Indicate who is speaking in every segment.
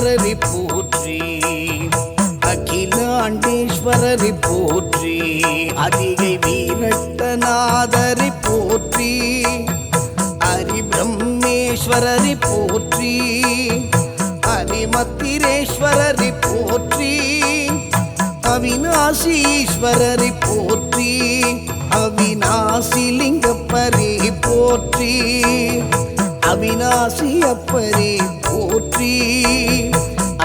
Speaker 1: அகிலாண்டேஸ்வரரை போற்றி, அகிலாண்டேஸ்வரரை போற்றி, அதிகை வீரட்டநாதரை போற்றி, ஹரிபிரம்மேஸ்வரரை போற்றி, ஹரிமத்திரேஸ்வரரை போற்றி, அவிநாசி ஈஸ்வரரை போற்றி, அவிநாசி லிங்கப்பரே போற்றி, அவிநாசி அப்பரே போற்றி,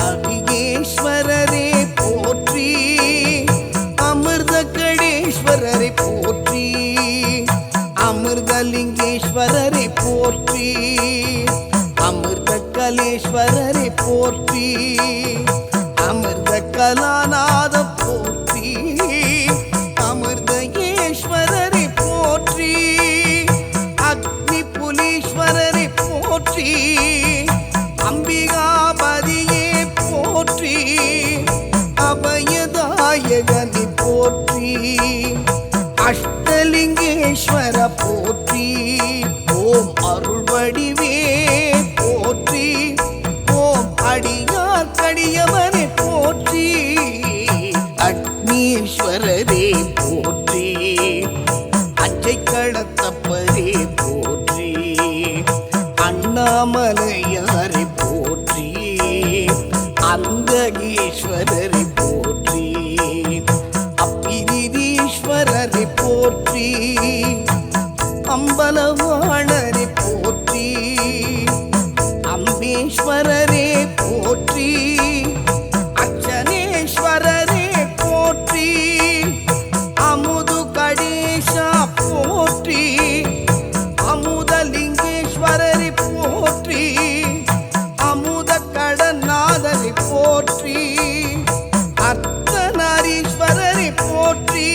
Speaker 1: அபிகேஸ்வரரே போற்றி, அமிர்த கடேஸ்வரரை போற்றி, அமிர்தலிங்கேஸ்வரரை போற்றி, அமிர்த கலேஸ்வரரை போற்றி, அமிர்த கலாநாத போற்றி, அமிர்தேஸ்வரரை போற்றி, அக்னி புலீஸ்வரரை போற்றி, அம்பிகாபதியே போற்றி, அபயதாயகனை போற்றி, அஷ்டலிங்கேஸ்வர போற்றி, ஓம் அருள்வடிவே போற்றி, ஓம் அடியார் கடியவனை போற்றி, அக்னீஸ்வரரே போற்றி, அஞ்சை கடத்தப்பரே போற்றி, அண்ணாமலையாரை போற்றி, அந்தகேஸ்வரரை போற்றி, அப்பிரிதீஸ்வரரை போற்றி, அம்பலவாணரை போற்றி, அம்பேஸ்வரரே போற்றி, அச்சனேஸ்வரரே போற்றி, அமுது கடேசா போற்றி, அமுதலிங்கேஸ்வரரை போற்றி, அமுத கடநாதரை போற்றி, அர்த்தநாரீஸ்வரரை போற்றி,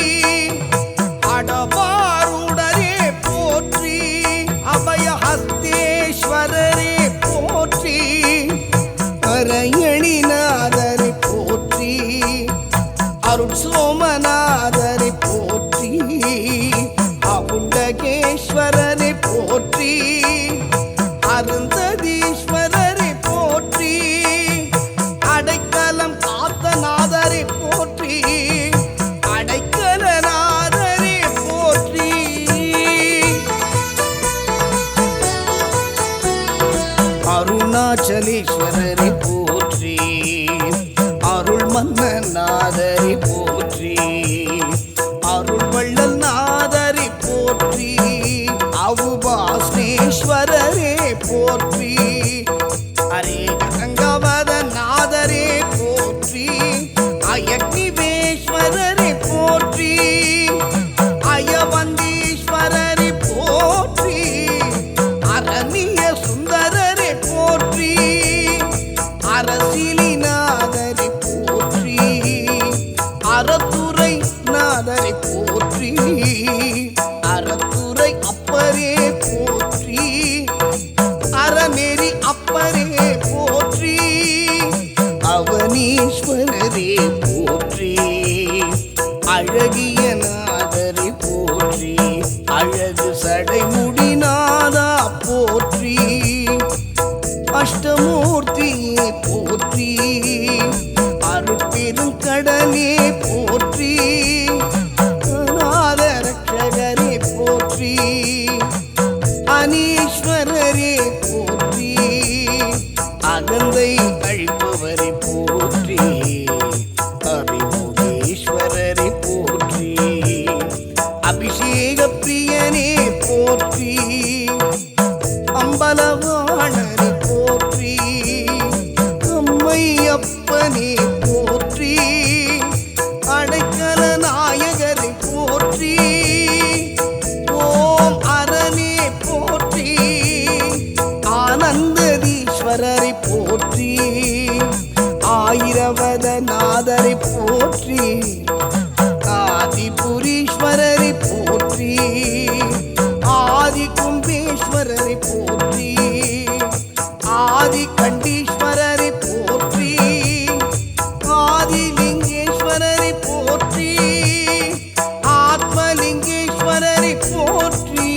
Speaker 1: அடபாருடரே போற்றி, அபயஹஸ்தேஸ்வரரே போற்றி, அரையணிநாதரை போற்றி, அருள் சோமநாதரை போற்றி, அகுண்டகேஸ்வரரை போற்றி, அருந்ததீஸ்வரரை போற்றி, அடைக்கலம் காத்தநாதரை போற்றி, அடைக்கலநாதரை போற்றி, அருணாச்சலேஸ்வரரை போற்றி, அருள் மன்னநாதரை போற்றி, அருள் வள்ளல் நாதரை போற்றி, அவுபாஸ்னேஸ்வரரே போற்றி, ஹரே கங்கவத நாதரே போற்றி, அயக்னிவேஸ்வரரை போற்றி, அயவந்தீஸ்வரரை போற்றி, அரணிய சுந்தரரை போற்றி, அரசிலிநாதரை போற்றி, அறத்துறை நாதரை போற்றி, அறத்துறை அப்பரே போற்றி, அறநெறி அப்பரே போற்றி, அவனீஸ்வரரே போற்றி, அழகிய நாதரை போற்றி, அழகு சடைமுடிநாதா போற்றி, அஷ்டமூர்த்தியே போற்றி, அருட்பெரும் கடலே போற்றி, அநாத ரட்சகரே போற்றி, அனீஸ்வரரே போற்றி, அகந்தை அழிப்பவரை போற்றி, அபிமுகேஸ்வரரை போற்றி, அபிஷேக பிரியனே போற்றி, அம்பலவாணரை போற்றி, அம்மையப்பனே போற்றி, அடைக்கல நாயகரை போற்றி, ஓம் அரணே போற்றி, ஆனந்ததீஸ்வரரை போற்றி, ஆயிரவத நாதரை போற்றி, ஆதிபுரீஸ்வரரை போற்றி, ஆதி கும்பேஸ்வரரை போற்றி, ஆதி கண்டீஸ்வரரை போற்றி, ஆதிலிங்கேஸ்வரரை போற்றி, ஆத்மலிங்கேஸ்வரரை போற்றி,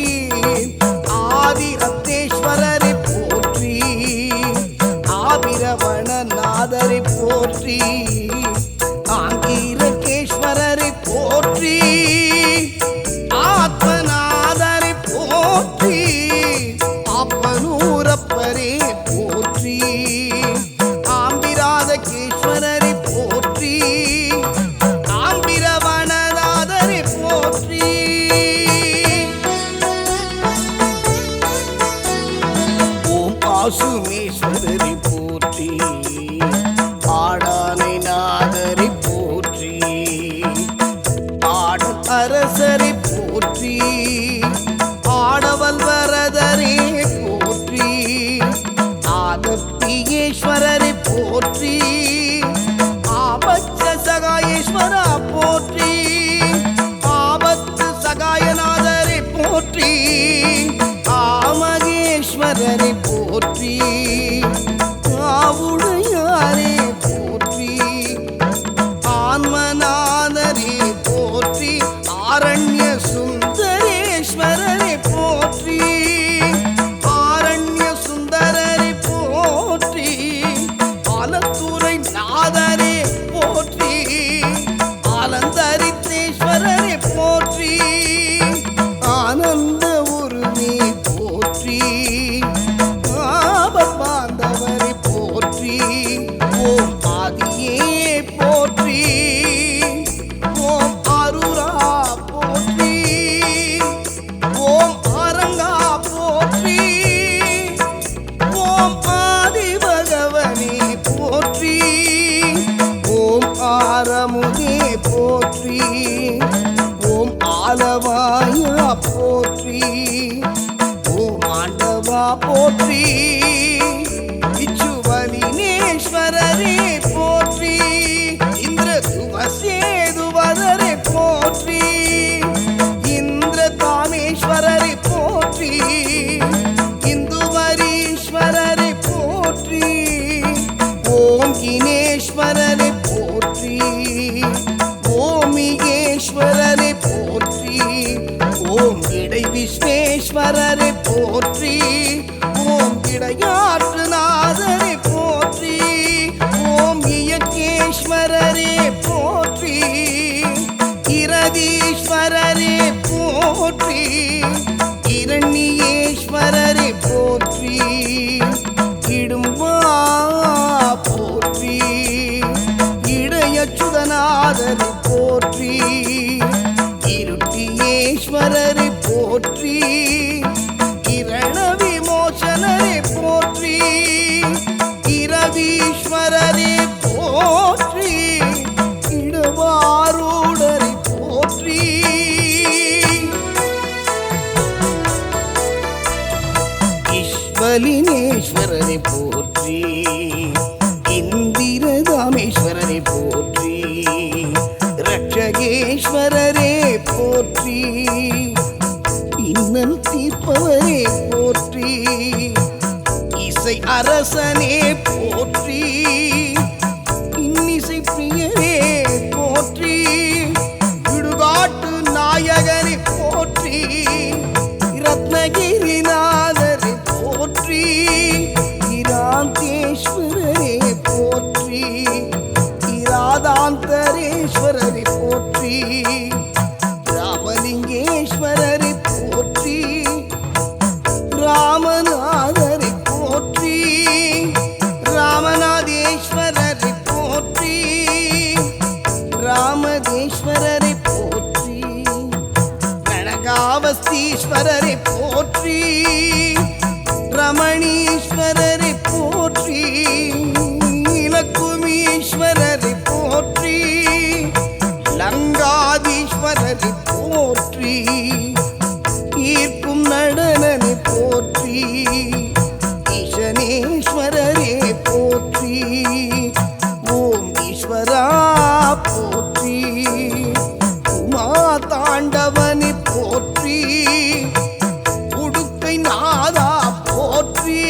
Speaker 1: ஆதி ரத்தேஸ்வரரை போற்றி, ஆபிரவண நாத ஆன்மநாதரே போற்றி ஆரண்ய சுந்தரேஸ்வரரே போற்றி ஆரண்ய சுந்தரரே போற்றி ஆலத்துறை நாதரே போற்றி ஆனந்தரித்தேஸ்வரரே போற்றி ஆனந்த உருவே போற்றி ஆபபாந்தவரே போற்றி ஓம் ஆதியே போற்றி ஓம் அருரா போற்றி ஓம் அரங்கா போற்றி ஓம் ஆதி பகவனே போற்றி ஓம் ஆரமுதே போற்றி ஓம் ஆலவாயா போற்றி ஓம் ஆண்டவா போற்றி இச்சுவலினேஸ்வரரே போற்றி இந்திர துவசேதுவதரே போற்றி இந்திர தாமேஸ்வரரே போற்றி இந்துவரீஸ்வரரே போற்றி ஓம் கினேஸ்வரரே போற்றி ஓமிகேஸ்வரரே போற்றி ஓம் இடை விஸ்வேஸ்வரரே போற்றி ஓம் இடையாற்றுநாதரே போற்றி ஓம் இயக்கேஸ்வரரே போற்றி இரதீஸ்வரரே போற்றி இரண்யேஸ்வரரே போற்றி இடும்பா போற்றி இடையச்சுதநாதரே போற்றி இருட்டியேஸ்வரரே போற்றி இரண விமோசனரே போற்றி இரவீஸ்வரரே போற்றி இடவாரூடரே போற்றி ஈஸ்வலினேஸ்வரரே போற்றி இந்திரதாமேஸ்வரரே போற்றி ரட்சகேஸ்வரரே போற்றி இன்னல் தீர்ப்பவரே போற்றி இசை அரசனே போற்றி இன்னிசை பிரியரே போற்றி இடுகாட்டு நாயகனே போற்றி ரத்னகிரிநாதரே போற்றி இராந்தேஸ்வரரே போற்றி இராதாந்தரேஸ்வரரே போற்றி ராமலிங்கேஸ்வரரே போற்றி ராமநாதரே போற்றி ராமநாதேஸ்வரரே போற்றி ராமதேஸ்வரரே போற்றி கனகாவஸ்தீஸ்வரரே போற்றி ரமணீஸ்வரரே போற்றி இலக்குமீஸ்வரரே போற்றி லங்காதீஸ்வரரே போற்றி ஈர்க்கும் நடனனை போற்றி ஈசனேஸ்வரரே போற்றி ஓம் ஈஸ்வரா போற்றி உமா தாண்டவனை போற்றி உடுக்கை நாதா போற்றி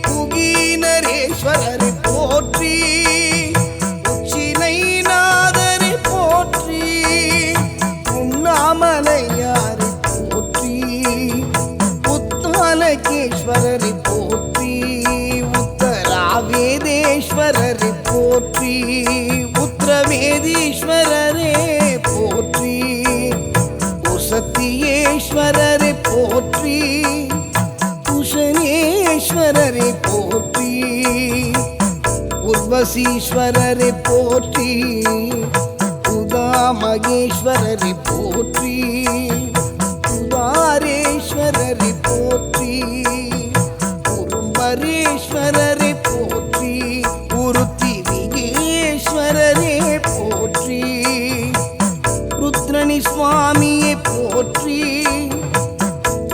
Speaker 1: புகீனரேஸ்வரரை போற்றி உச்சினை நாதரை போற்றி உண்ணாமலையாரை போற்றி உத்தாலகேஸ்வரரை போற்றி உத்தராவேதேஸ்வரரை போற்றி உத்திரவேதீஸ்வரரே போற்றி உசத்தியேஸ்வரரை போற்றி உஷனேஸ்வரரை போற்றி உர்வசீஸ்வரரை போற்றி உதாமகேஸ்வரரை போற்றி உதாரேஸ்வரரை போற்றி உரும்பரேஸ்வரரை போற்றி உருத்தி விகேஸ்வரரே போற்றி ருத்ரணி சுவாமியை போற்றி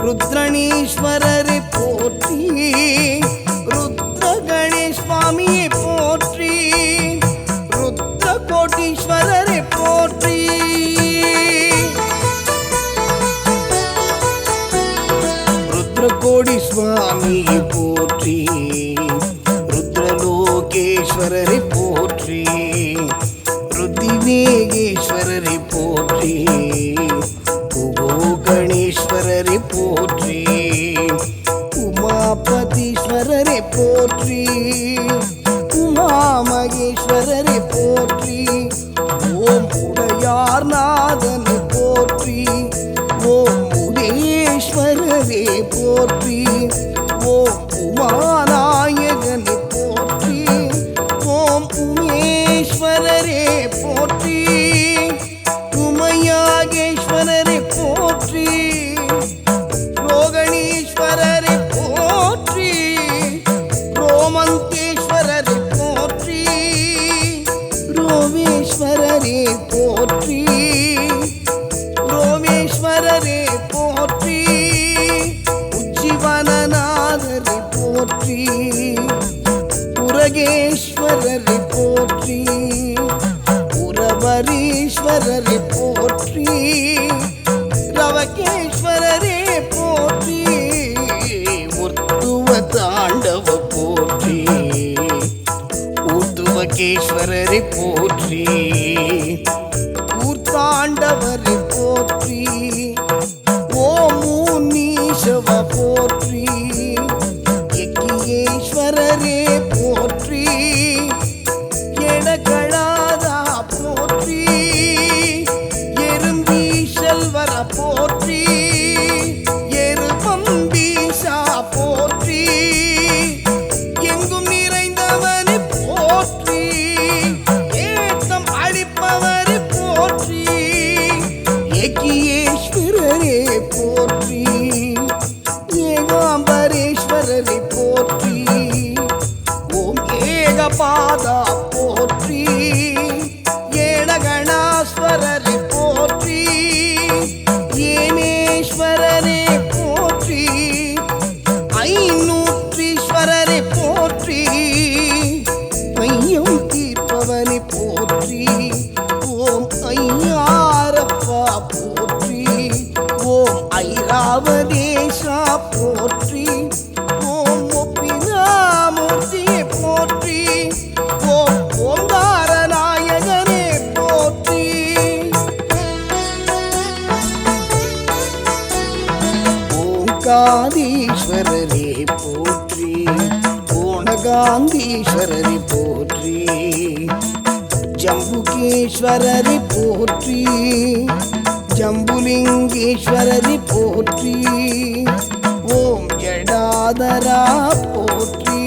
Speaker 1: ருத்ரணீஸ்வரரை போற்றி ருத்ர கணேஷ் சுவாமியை போற்றி ருத்ர கோட்டீஸ்வரரை போற்றி ருத்ர கோடி சுவாமியை போற்றி ருத்திவேகேஸ்வரரை போற்றி, உகோ கணேஸ்வரரை போற்றி, உமாபதீஸ்வரரை போற்றி, உமா மகேஸ்வரரை போற்றி, ஓம் உடையார் நாதனை போற்றி, ஓம் உதேஸ்வரரே போற்றி, ஓம் உமாநாயகனை போற்றி, ஓம் உமேஸ்வரரே போற்றி, உமையாகேஸ்வரரை போற்றி, ரோகணீஸ்வரரை போற்றி, ரோமந்தேஸ்வரரை போற்றி, ரோமேஸ்வரரே போற்றி, ரோமேஸ்வரரே போற்றி, உஜ்ஜீவனநாதரை போற்றி, உரகேஸ்வரரை போற்றி, உரவரீஸ்வரரை போற்றி, ரவகேஸ்வரரே போற்றி, உர்த்துவ தாண்டவ போற்றி, ஊர்த்துவகேஸ்வரரை போற்றி, ஊர்த்தாண்டவரை போற்றி, ஓம் முனீஷவ போற்றி, யக்கியேஸ்வரரே போற்றி, எடகழாதா போற்றி, எறும்பீசல்வர போற்றி, எருபம்பீசா போற்றி, எங்கும் நிறைந்தவனை போற்றி, ஏத்தம் அளிப்பவரை போற்றி, ஏகியேஸ்வரரே போற்றி, ஏகாம்பரேஸ்வரரை போற்றி, ஓம் ஏகபாதா போற்றி, ஏடகணாஸ்வரரை போற்றி, ஏமேஸ்வரரே போற்றி, ஐநூற்றீஸ்வரரை போற்றி, ஐயம் தீர்ப்பவனை போற்றி, ஓம் ஐயாரப்பா போற்றி, ஓம் ஐராவதேஷா போற்றி, ஓம் ஒப்பினாமூர்த்தியை போற்றி, ஓம் ஓங்காரநாயகனே போற்றி, ஓங்காதீஸ்வரரே போற்றி, ஓணகாந்தீஸ்வரரை போற்றி, ஜம்புகேஸ்வரரை போற்றி, ஜம்புலிங்கேஸ்வரரை போற்றி, ஓம் ஜடாதரா போற்றி,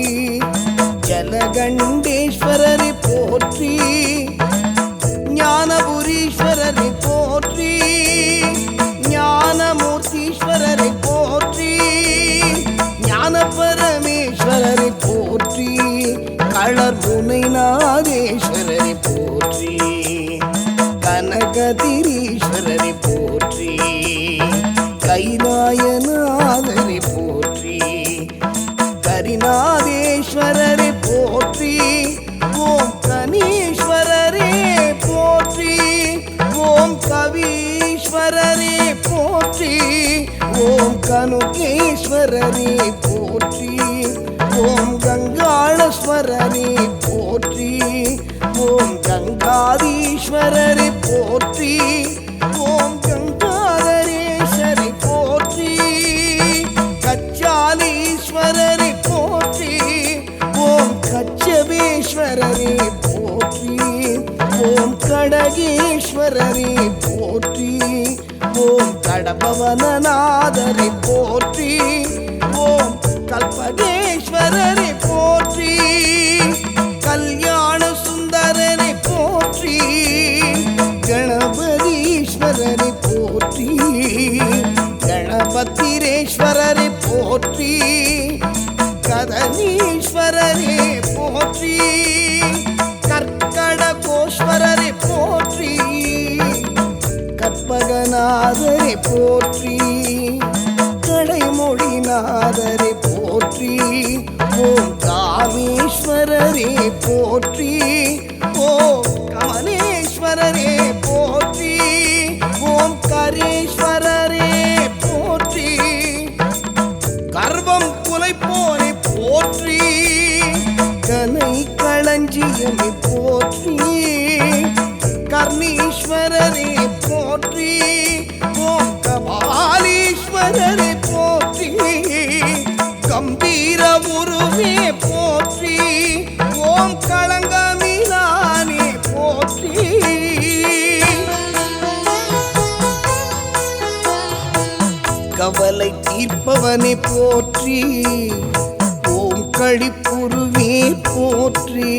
Speaker 1: ஜலகண்டேஸ்வரரை போற்றி, ஞானபுரீஸ்வரரை போற்றி, ஞானமூர்த்தீஸ்வரரை போற்றி, ஞானபரமேஸ்வரரை போற்றி, களர்முனைநாதேஸ்வரரை போற்றி, கனகதிரீஸ்வரரை போற்றி, கைலாயநாதரை போற்றி, கரிநாதேஸ்வரரை போற்றி, ஓம் கணீஸ்வரரே போற்றி, ஓம் கவீஸ்வரரே போற்றி, ஓம் கனுகேஸ்வரரே போற்றி, ஓம் கங்காளஸ்வரரே போற்றி, ஓம் கங்காதீஸ்வரரை போற்றி, ஓம் கங்காதரேஸ்வரை போற்றி, கச்சாலீஸ்வரரை போற்றி, ஓம் கச்சபேஸ்வரரை போற்றி, ஓம் கடகேஸ்வரரை போற்றி, ஓம் கடபவனநாதரை போற்றி, ஓம் கல்பகேஸ்வரரை போற்றி, கல்யாண சுந்தரரை போற்றி, கணபதீஸ்வரரை போற்றி, கணபத்திரேஸ்வரரை போற்றி, கதனீஸ்வரரை போற்றி, கற்கடகோஸ்வரரை போற்றி, கற்பகநாதரை போற்றி, கடைமொழிநாதரை போற்றி, ஓம் காமேஸ்வரரே போற்றி, ஓம் கமலேஸ்வரரே போற்றி, ஓம் கரேஸ்வரரே போற்றி, கர்வம் குலைப்போரை போற்றி, கனை களஞ்சியமை போற்றி, கமலேஸ்வரரே போற்றி, ஓம் கபாலீஸ்வரரே போற்றி, கம்பீர உருவே போற்றி, ஓம் களங்கமிலானே போற்றி. கவலை தீர்ப்பவனே போற்றி, ஓம் களிப்புருவே போற்றி,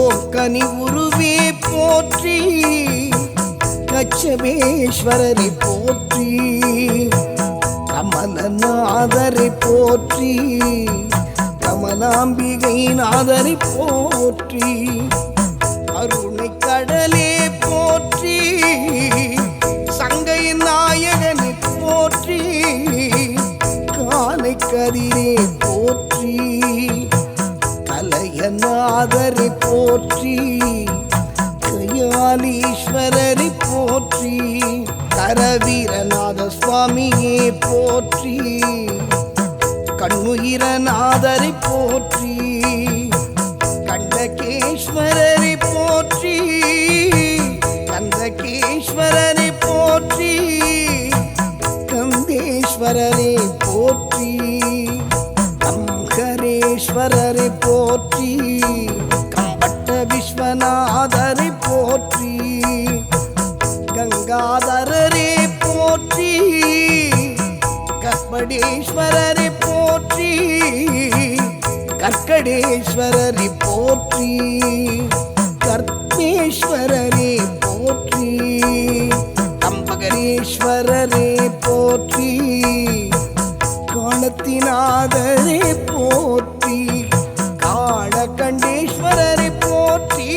Speaker 1: ஓம் கனி உருவே போற்றி, கச்சபேஸ்வரரை போற்றி, கமலநாதரை போற்றி, கமலாம்பிகை நாதரை போற்றி, கருணை கடலே போற்றி, சங்கை நாயகனை போற்றி, காலை கதிரே போற்றி, கலையநாதரை போற்றி, கயாலீஸ்வரரை போற்றி, கரவீரநாத சுவாமியே போற்றி, கண்ணுயிரநாதரை போற்றி, கண்டகேஸ்வரரை போற்றி, கந்தகேஸ்வரரை போற்றி, கந்தேஸ்வரரை போற்றி, கம்ஹரேஸ்வரரை போற்றி, கம்பட்ட விஸ்வநாதரை போற்றி, கங்காதரரே போற்றி, கற்படேஸ்வரரை போற்றி, கற்கடேஸ்வரரை போற்றி, கர்த்தேஸ்வரரே போற்றி, கம்பகரேஸ்வரரே போற்றி, காலத்தினாதரே போற்றி, காளகண்டேஸ்வரரை போற்றி,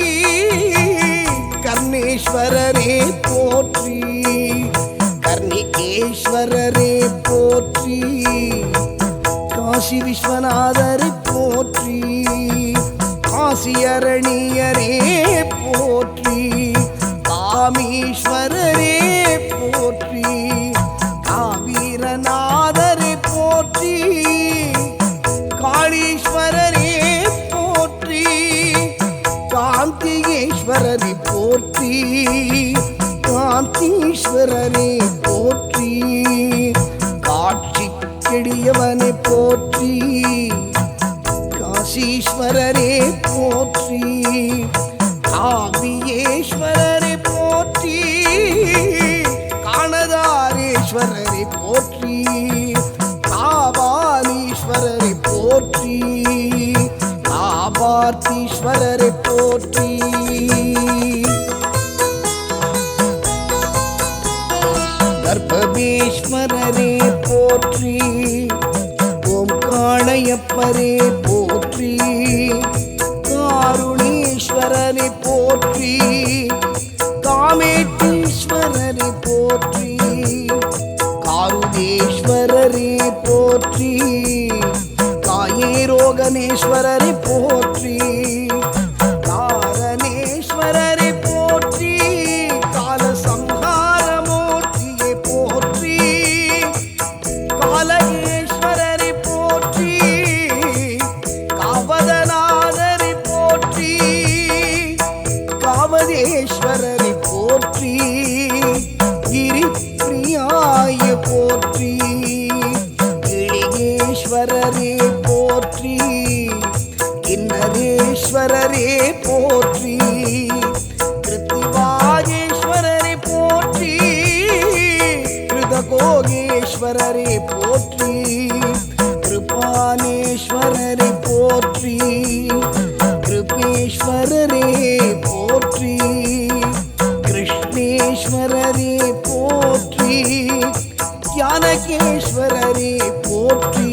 Speaker 1: கர்ணேஸ்வரரே போற்றி, கர்ணிகேஸ்வரரே போற்றி, காசி விஸ்வநாதரை போற்றி, காசி அரணியரே போற்றி, காமீஸ்வரரே போற்றி, காவீரநாதரை போற்றி, காளீஸ்வரரே போற்றி, காந்தியேஸ்வரரை போற்றி, காந்தீஸ்வரரே போற்றி, காட்சி கெடியவனை போற்றி, காசீஸ்வரரே போற்றி, காவியேஸ்வரரை போற்றி, காணதாரேஸ்வரரை போற்றி, காபாலீஸ்வரரை போற்றி, காபார்த்தீஸ்வரரை போற்றி, கர்ப்பபேஸ்வரரே போற்றி, ஓம் காளையப்பரே போற்றி, காருணீஸ்வரரை போற்றி, காமேட்டீஸ்வரரை போற்றி, காருதேஸ்வரரை போற்றி, காயேரோகணேஸ்வரரை போற்றி, காரணேஸ்வரரை போற்றி, காலசம்ஹாரமூர்த்தியை போற்றி, காலகேஸ்வரரை போற்றி, காவதநாதரை போற்றி, காவதேஸ்வரரை போற்றி, கிரிப்பிரியாய போற்றி, கிளிகேஸ்வரரே போற்றி, கிண்ணரேஸ்வரரே போற்றி, கிருத்திவாகேஸ்வரரை போற்றி, கிருதகோகேஸ்வரரை போற்றி, கிருபானேஸ்வரரை போற்றி, கிருபேஸ்வரரே போற்றி, கிருஷ்ணேஸ்வரரே போற்றி, ஞானகேஸ்வரரே போற்றி,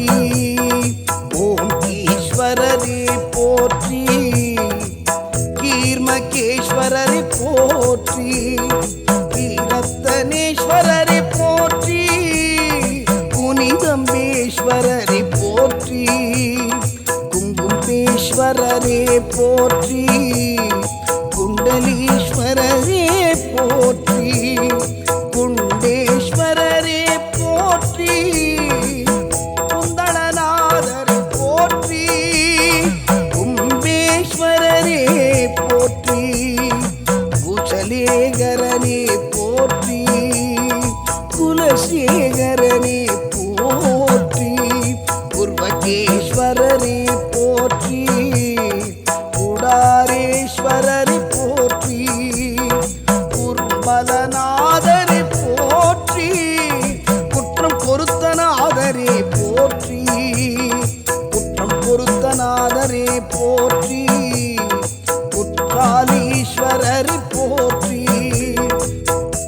Speaker 1: ஓம் ஈஸ்வரரே போற்றி, கீர்மகேஸ்வரரை போற்றி, கீரத்தனேஸ்வரரை போற்றி, புனிதம்பேஸ்வரரை போற்றி, குங்கும்பேஸ்வரரே போற்றி, குண்டலீஸ்வரரே போற்றி, குண்டேஸ்வரரே போற்றி, குந்தளநாதரை போற்றி, கும்பேஸ்வரரே போற்றி, குச்சலே குலசேகரனே போற்றி, குலசேகரனே போற்றி, உர்வகேஸ்வரனே போற்றி, குடாரேஸ்வரனே போற்றி, உர்மலநாதனே போற்றி, குற்றம் பொருத்தநாதரே போற்றி, குற்றம் பொருத்தநாதரே போற்றி, குற்றாலீஸ்வரரை போற்றி,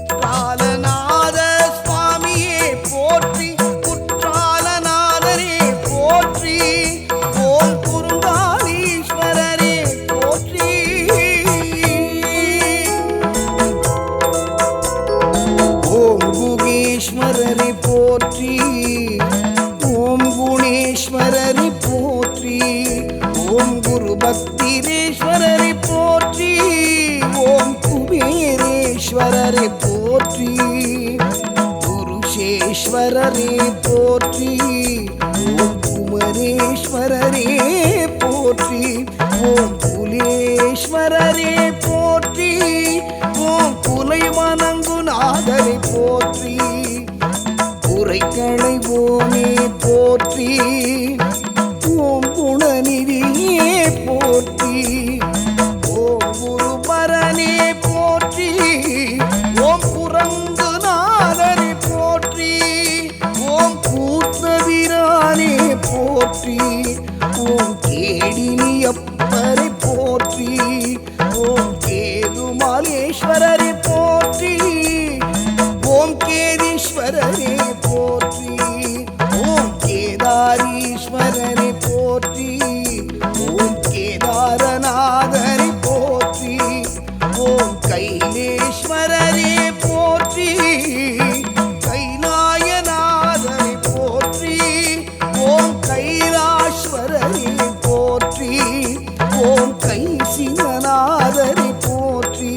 Speaker 1: குற்றாலநாத சுவாமியே போற்றி, குற்றாலநாதரே போற்றி, ஓம் குருங்காலீஸ்வரரே போற்றி, ஓம் குகேஸ்வரரை போற்றி, ஓம் குணேஸ்வரரை போற்றி, ஓம் குரு பக்திரேஸ்வரரை போற்றி, ஓம் குபேரேஸ்வரரை போற்றி, குருஷேஸ்வரரே போற்றி, ஓம் குமரேஸ்வரரே போற்றி, ஓம் குலேஸ்வரரே போற்றி, ஓம் குலை வணங்குநாதரை போற்றி, குறைகளைவோனே போற்றி, ஓம் குணநிதியே போற்றி, ஓம் குருபரனே போற்றி, ஓம் குரங்குநாதனே போற்றி, ஓம் கூத்தபிரானே போற்றி, ஓம் கேடினியப்பரை போற்றி, ஓம் கேதுமாலேஸ்வரரை போற்றி, ஓம் கேதீஸ்வரரே போற்றி, ஓம் கேதாரீஸ்வரரை போற்றி, ஓம் கேதாரநாதரை போற்றி, ஓம் கைலேஸ்வரரே போற்றி, கைலாயநாதரை போற்றி, ஓம் கைலாஸ்வரரை போற்றி, ஓம் கைசிங்கநாதரை போற்றி,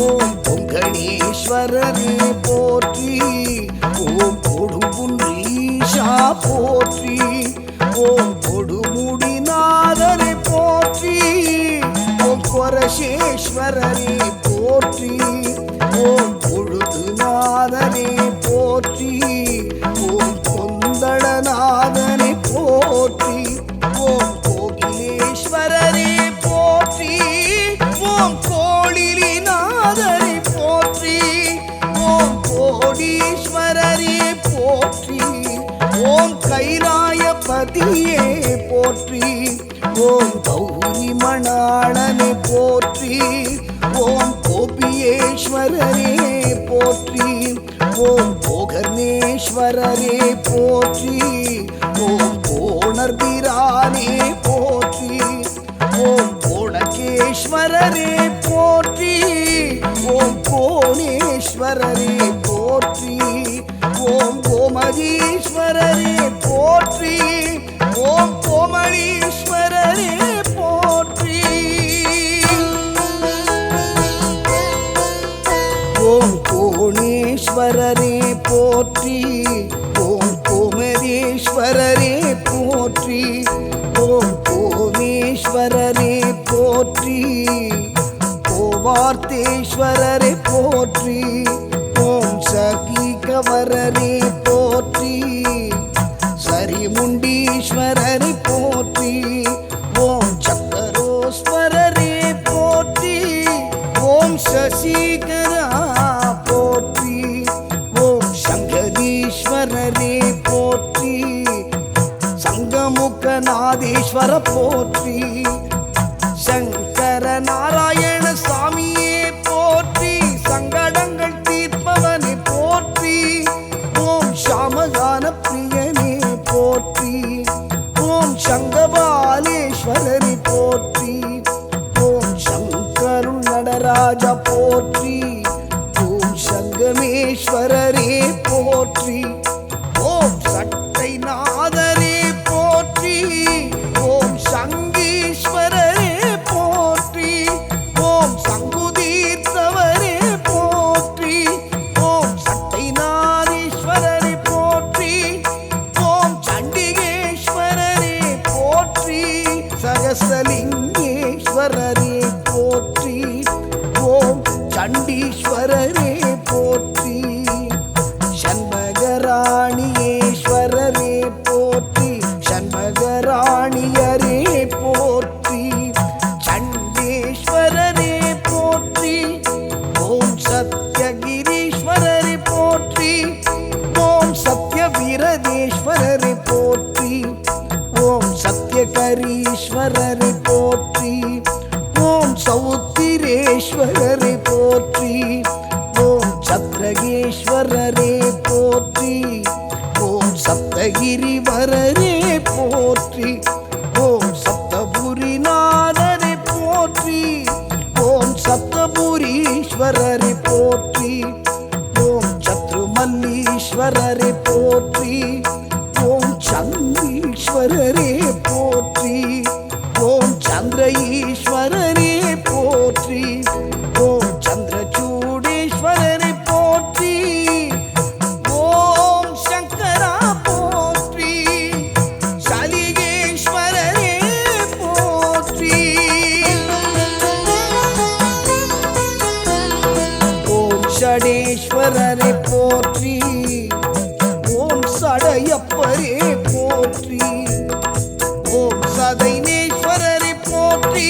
Speaker 1: ஓம் பொங்கணேஸ்வரரே போற்றி, ஓம் கொடுங்குன்றீஷா போற்றி, ஓம் கொடுமுடிநாதரை போற்றி, ஓம் கொரசேஸ்வரரே போற்றி, ஓம் பொழுதுநாதனே போற்றி, ஓம் கொந்தளநாதனை போற்றி, ஓம் கோகிலேஸ்வரரே போற்றி, ஓம் கோளிலிநாதனை போற்றி, ஓம் கோடீஸ்வரரே போற்றி, ஓம் கைலாயபதியே போற்றி, ஓம் கௌரி மணாளனை போற்றி, ஓம் கோபியேஸ்வரரே போற்றி, ஓம் கோகர்ணேஸ்வரரே போற்றி, ஓம் கோணர்பிரானே போற்றி, ஓம் கோணகேஸ்வரரே போற்றி, ஓம் கோணேஸ்வரரே போற்றி, ஓம் கோமதீஸ்வரரே போற்றி, ஓம் கோமளீஸ்வரரே போற்றி, ஓம் கோணேஸ்வரரே போற்றி, ஓம் கோமதேஸ்வரரே போற்றி, ஓம் கோமேஸ்வரரே போற்றி, கோவார்த்தேஸ்வரரே போற்றி, ஓம் சகீகவரரே போற்றி, சரிமுண்டீஸ்வரரை போற்றி, ஓம் சக்கரோஸ்வரரே போற்றி, ஓம் சசிகரா போற்றி, ஓம் சங்கரீஸ்வரரே போற்றி, சங்கமுகநாதேஸ்வர போற்றி, சங்கர நாராயண சாமியே போற்றி, சங்கடங்கள் தீர்ப்பவனே போற்றி, ஓம் சாமகான பிரியனே போற்றி, ஓம் சங்கபாலேஸ்வரரை போற்றி, ஓம் சங்கருள் நடராஜ போற்றி, ஓம் சங்கமேஸ்வரரே போற்றி, ஓம் சட்டை நாதரே போற்றி, ஓம் சங்கீஸ்வரரே போற்றி, ஓம் சங்குதீர்த்தவரே போற்றி, ஓம் சட்டை நாதீஸ்வரரை போற்றி, ஓம் சண்டிகேஸ்வரரே போற்றி, சகசலிங்கேஸ்வரரே போற்றி, ஓம் சண்டீஸ்வரரே போற்றி, சண்பகராணியேஸ்வரரே போற்றி, சண்பகராணியரே போற்றி, சண்டேஸ்வரரே போற்றி, ஓம் சத்யகிரீஸ்வரரே போற்றி, ஓம் சத்யவிரதேஸ்வரரே போற்றி, ஓம் சத்யகரீஸ்வரரே போற்றி, ஓம் சௌத்திரேஸ்வரரே போற்றி, ஓம் சத்ரகேஸ்வரரே போற்றி, ஓம் சப்தகிரிவரரே போற்றி, ஓம் சப்தபுரிநாதரே போற்றி, ஓம் சப்தபுரீஸ்வரரே போற்றி, ஓம் சத்ருமல்லீஸ்வரரே போற்றி, ஓம் சந்தீஸ்வரரே போற்றி, ஓம் சந்திர ஈஸ்வரரே போற்றி, ஓம் சந்திரசூடேஸ்வரரே போற்றி, ஓம் சங்கரா போற்றி, சலிகேஸ்வரரே போற்றி, ஓம் ஷடேஸ்வரரே போற்றி, ஓம் சடையப்பரே போற்றி, ஓம் சதைனேஸ்வரரே போற்றி,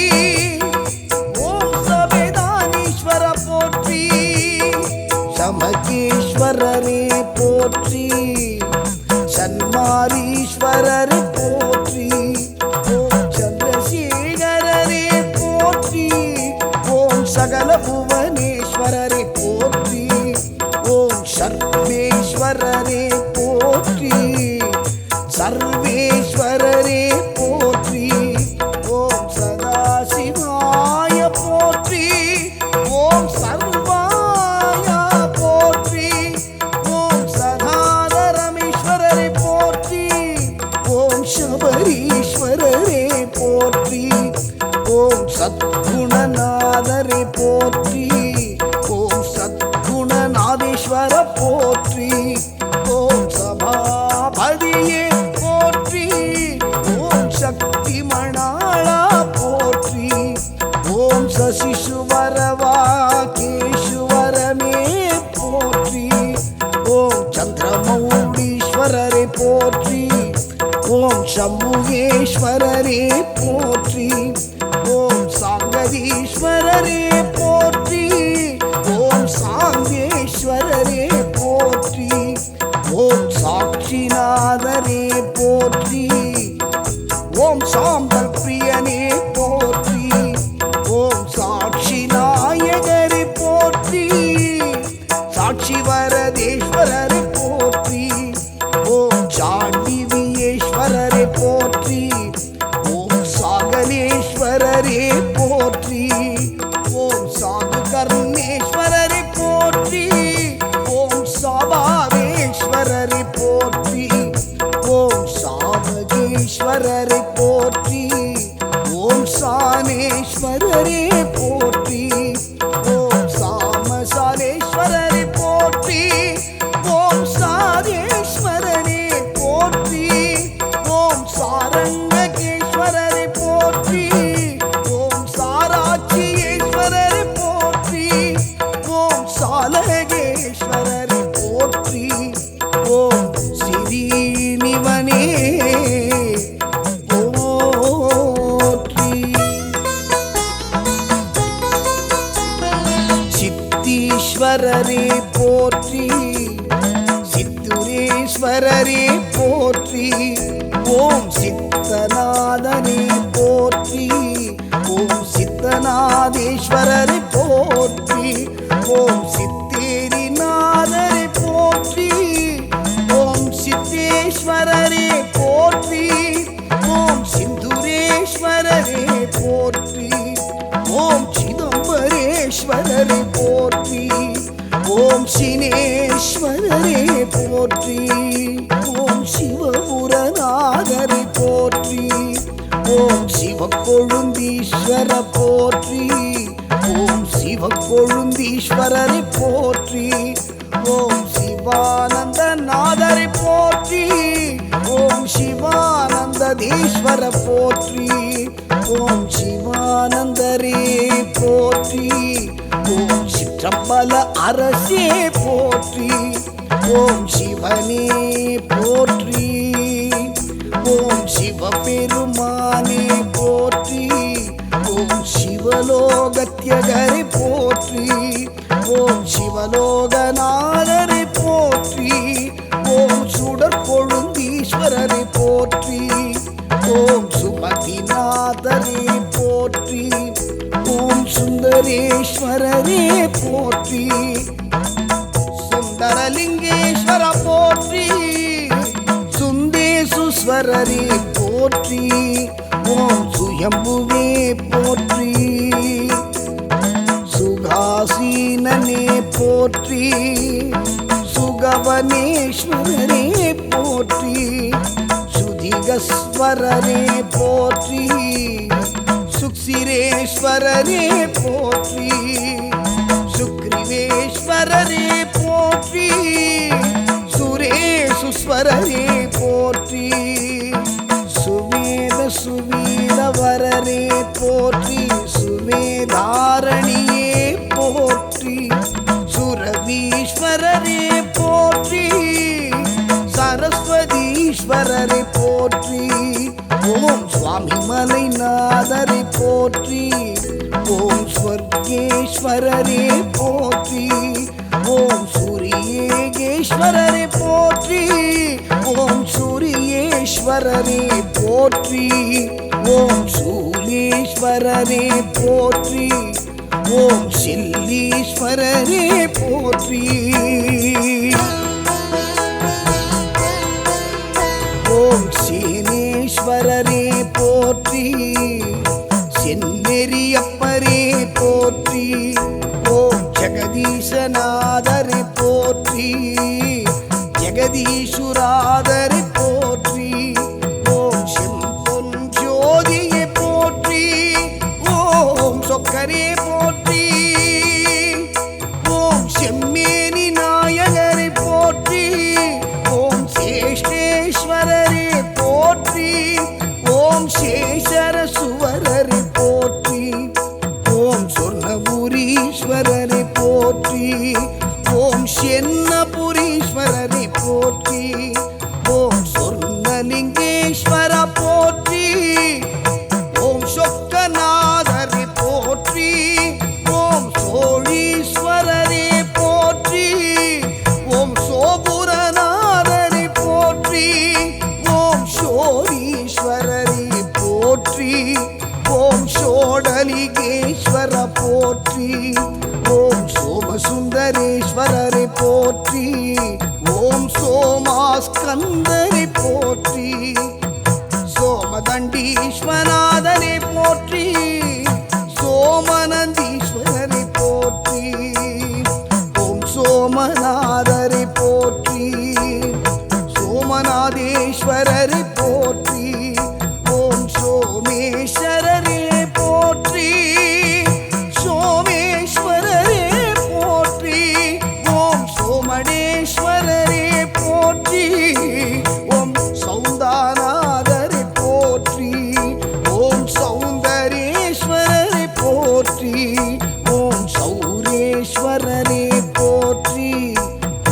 Speaker 1: ஓம் சவேதானீஸ்வர போற்றி, சமகேஸ்வரரே போற்றி, சன்மாரீஸ்வரரே போற்றி, ஓம் சந்திரசேகரரே போற்றி, ஓம் சகல புவனேஸ்வரரே போற்றி, ஓம் சர்வேஸ்வரரே போற்றி, சர்வேஸ்வரரே போற்றி, ஓம் சதாசிவாய போற்றி, ஓம் சர்வாய போற்றி, ஓம் சதாதரமேஸ்வரரே போற்றி, ஓம் சபரீஸ்வரரே போற்றி, ஓம் சத்குணநாதரே போற்றி, ஓம் சத்குணநாதேஸ்வர போற்றி, ஓம் சபாபதியே போற்றி, ஓம் சக்தி மணாளா போற்றி, ஓம் சசிசுவரவாகேஸ்வரமே போற்றி, ஓம் சந்திரமௌலீஸ்வரரே போற்றி, ஓம் சம்புகேஸ்வரரே போற்றி, ஓம் சாங்கதீஸ்வரரே போற்றி, ஓம் சாங்கேஸ்வரரே போற்றி, ஓம் சாட்சிநாதரே போற்றி, ஓம் சாம்பல் பிரியனே போற்றி, ஓம் சாட்சி நாயகரே போற்றி, சாட்சி வரதேஸ்வரரே போற்றி, ஓம் சாண்டிவியேஸ்வரரே போற்றி, ஓம் சாகலேஸ்வரரே போற்றி, ஓம் சாது கர்ணேஸ்வரரே போற்றி, ஓம் சாபாவேஸ்வரரே போற்றி, ஓம் சாமகேஸ்வரரே போற்றி, ஓம் சானேஸ்வரரே போற்றி, ஓம் சாமசாலேஸ்வரரே போற்றி, ஓம் சாதேஸ்வரரே போற்றி, ஓம் சாரங்ககேஸ்வரரே போற்றி, ஓம் சாராட்சியேஸ்வரரே போற்றி, ஓம் சாலகேஸ்வரரே போற்றி, ஓம் ஸ்ரீநிவனே போற்றி, சித்தீஸ்வரரே போற்றி, சித்துரேஸ்வரரே போற்றி, ஓம் சித்தநாதனே போற்றி, ஓம் சித்தநாதேஸ்வரரே போற்றி, ஓம் சித்தேரிநாதரே போற்றி, ஓம் சித்தேஸ்வரரே போற்றி, ஓம் சிந்துரேஸ்வரரே போற்றி, ஓம் சிதம்பரேஸ்வரரே போற்றி, ஓம் சினேஸ்வரரே போற்றி, ஓம் சிவபுரநாதரே போற்றி, ஓம் சிவக்கொழுந்தீஸ்வர போற்றி, ஓம் சிவக்கொழுந்தீஸ்வரரை போற்றி, ஓம் சிவானந்தநாதரை போற்றி, ஓம் சிவானந்ததீஸ்வர போற்றி, ஓம் சிவானந்தரே போற்றி, ஓம் சித்த சிற்றம்பல அரசே போற்றி. ஓம் சிவனே போற்றி. ஓம் சிவபெருமானே போற்றி. ஓம் சிவலோகத்யகரை போற்றி. ஓம் சிவலோகநாதரை போற்றி. ஓம் சுடற்கொழுந்தீஸ்வரரை போற்றி. ஓம் சுமதிநாதரே போற்றி. ஓம் சுந்தரேஸ்வரரே போற்றி. சுந்தரலிங்கேஸ்வர போற்றி. சுந்தேசுஸ்வரரே போற்றி. ஓம் சுயம்புவே போற்றி. சுகாசீனனே போற்றி. சுகவனேஸ்வரரே போற்றி. சுதிகஸ்வரரே போற்றி. சுக்சிரேஸ்வரரே போற்றி. சுக்ரிவேஸ்வரரே போற்றி. சுரேசுஸ்வரரே போற்றி. சுவேத சுவீரவரரே போற்றி. சுவேதாரணியே போற்றி. சுரவீஸ்வரரே போற்றி. சரஸ்வதீஸ்வரரை போற்றி. ஓம் சுவாமி மலைநாதரை போற்றி. ஓம் ஸ்வர்கேஸ்வரரே போற்றி. ஓம் சூரியேகேஸ்வரரை போற்றி. ஓம் சூரியேஸ்வரரே போற்றி. ஓம் சூலேஸ்வரரே போற்றி. ஓம் சில்லீஸ்வரரே போற்றி. ஓம் சேனேஸ்வரரே போற்றி. செந்நெறியப்பரே போற்றி. ஓம் ஜெகதீசநாதரை போற்றி. ஜெகதீசுராதரை போற்றி. ஓம் செம்பொன் ஜோதியை போற்றி. ஓம் சொக்கரே போற்றி. ஓம் செம்மேனி நாயகரை போற்றி. ஓம் சேஷ்டேஸ்வரரே போற்றி. ஓம் சேஷர சுவரரை போற்றி. ஓம் சொர்ணபுரீஸ்வரரை போற்றி. ஓம் சென்னபுரீஸ்வரரை போற்றி. ஓம் சொர்ணலிங்கேஸ்வர போற்றி. ஓம் சொக்கநாதரை போற்றி. ஓம் சோழீஸ்வரரே போற்றி. ஓம் சோபுரநாதரை போற்றி. ஓம் சோரீஸ்வரரே போற்றி. ஓம் சோடலிகேஸ்வர போற்றி. ஓம் சோமசுந்தரேஸ்வரரை போற்றி. ஓம் சோமாஸ்கந்தரை போற்றி. சோமதண்டீஸ்வரநாதரை போற்றி. சோமநந்தீஸ்வரரை போற்றி. ஓம் சோமநாதரை போற்றி. சோமநாதேஸ்வரரை போற்றி. ஓம் சோமேஸ்வரரே போற்றி. சோமேஸ்வரரே போற்றி. ஓம் சோமடேஸ்வரரே போற்றி. ஓம் சௌந்தாநாதரை போற்றி. ஓம் சௌந்தரேஸ்வரரை போற்றி. ஓம் சௌரேஸ்வரரே போற்றி.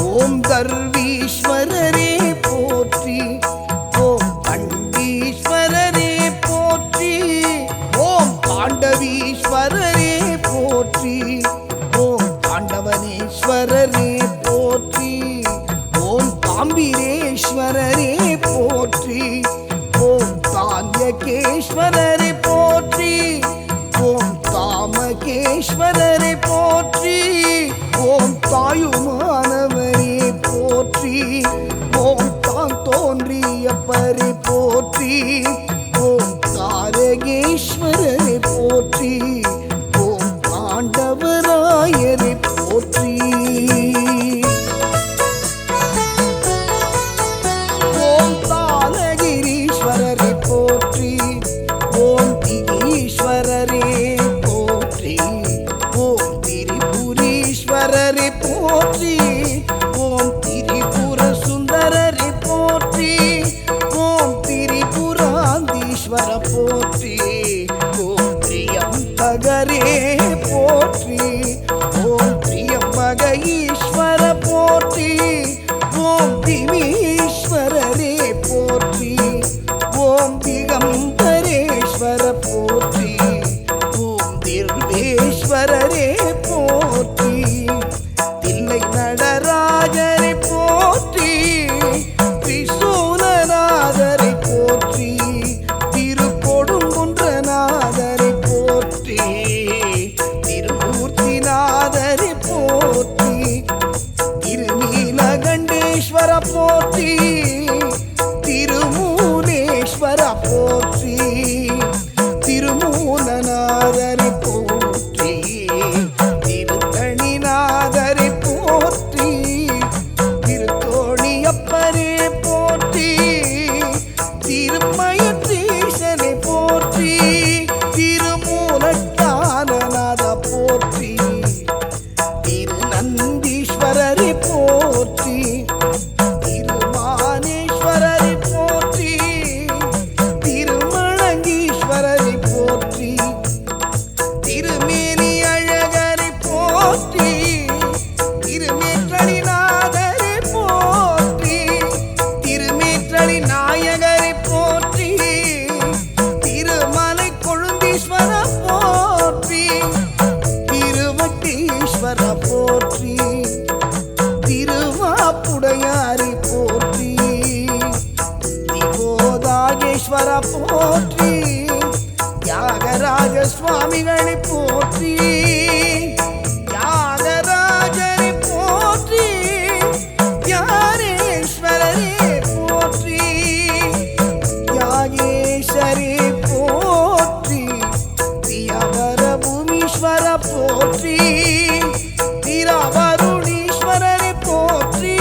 Speaker 1: ஓம் கர்வீஸ்வரரே போற்றி. ஓம் கண்டீஸ்வரரே போற்றி. ஓம் பாண்டவீஸ்வரரே போற்றி. ஓம் பாண்டவனேஸ்வரரே போற்றி. ஓம் தாம்பிரேஸ்வரரே போற்றி. ஓம் தான்யகேஸ்வரரை போற்றி. ஓம் தாமகேஸ்வரரை போற்றி. ஓம் தாயுமானவரே போற்றி. ஓம் தான் தோன்றியப்பரை போற்றி. ஓம் தாரகேஸ்வரரை போற்றி. ஓம் பாண்டவராயரை போற்றி. ஓம் தானகிரீஸ்வரரை போற்றி. ஓம் திகீஸ்வரரே போற்றி. ஓம் திரிபுரீஸ்வரரை போற்றி. ஓம் திரிபுர சுந்தரரை போற்றி. ஓம் திரிபுராந்தீஸ்வர போற்றி. ஓம் திரியம்பகரே போற்றி. ஓம் தியாக ஈஸ்வர போற்றி. ஓம் திவீஸ்வரரே போற்றி. ஓம் திகம்பரேஸ்வர போற்றி. ஓம் திர்வேஸ்வரரே போற்றி. தில்லை நடராஜரை போற்றி. திரிசூலநாதரை போற்றி. திருக்கொடுங்குன்றநாதரை போற்றி. திருமூர்த்திநாதரை போற்றி. திருநீலகண்டேஸ்வர போற்றி. திருமூலேஸ்வர போற்றி. திருமூலநாதரை போற்றி. திருத்தணிநாதரை போற்றி. திருத்தோணியப்பரே போற்றி. திருமயத்தீசனை போற்றி. திருமூலட்டானநாத போற்றி. திருநந்தீஸ்வரரை போற்றி. திருமானேஸ்வரரை போற்றி. திருமணங்கீஸ்வரரை போற்றி. திருமேனி அழகரை போற்றி. திருமேற்றளிநாதரை போற்றி. திருமேற்றளி நாயகரை போற்றி. திருமலை கொழுந்தீஸ்வர போற்றி. திருவட்டீஸ்வர போற்றி. திருவாப்புடையாரை போற்றி. திவோதாகேஸ்வர போற்றி. தியாகராஜ சுவாமிகளை போற்றி. தியாகராஜரை போற்றி. தியாகேஸ்வரரே போற்றி. தியாகேஸ்வரே போற்றி. தியாவர பூமீஸ்வர போற்றி. திராவருணீஸ்வரரை போற்றி.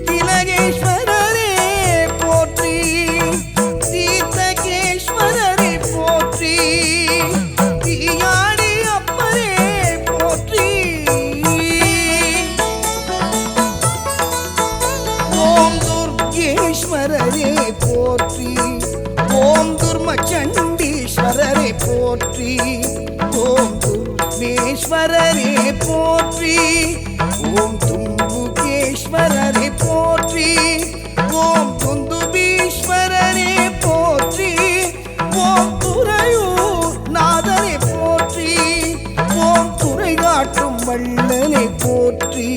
Speaker 1: திலகேஸ்வரரே போற்றி. தீர்த்தகேஸ்வரரை போற்றி. தீயாடி அப்பரே போற்றி. ஓம் துர்கேஸ்வரரே போற்றி. ஓம் துர்மச்சண்டீஸ்வரரை போற்றி. ஓம் துர்வேஸ்வரரே போற்றி. ஓம் தும்புகேஸ்வரரை போற்றி. ஓம் துந்துபீஸ்வரரே போற்றி. ஓம் துறையூர் நாதரை போற்றி. ஓம் துறை காட்டும் வள்ளலை போற்றி.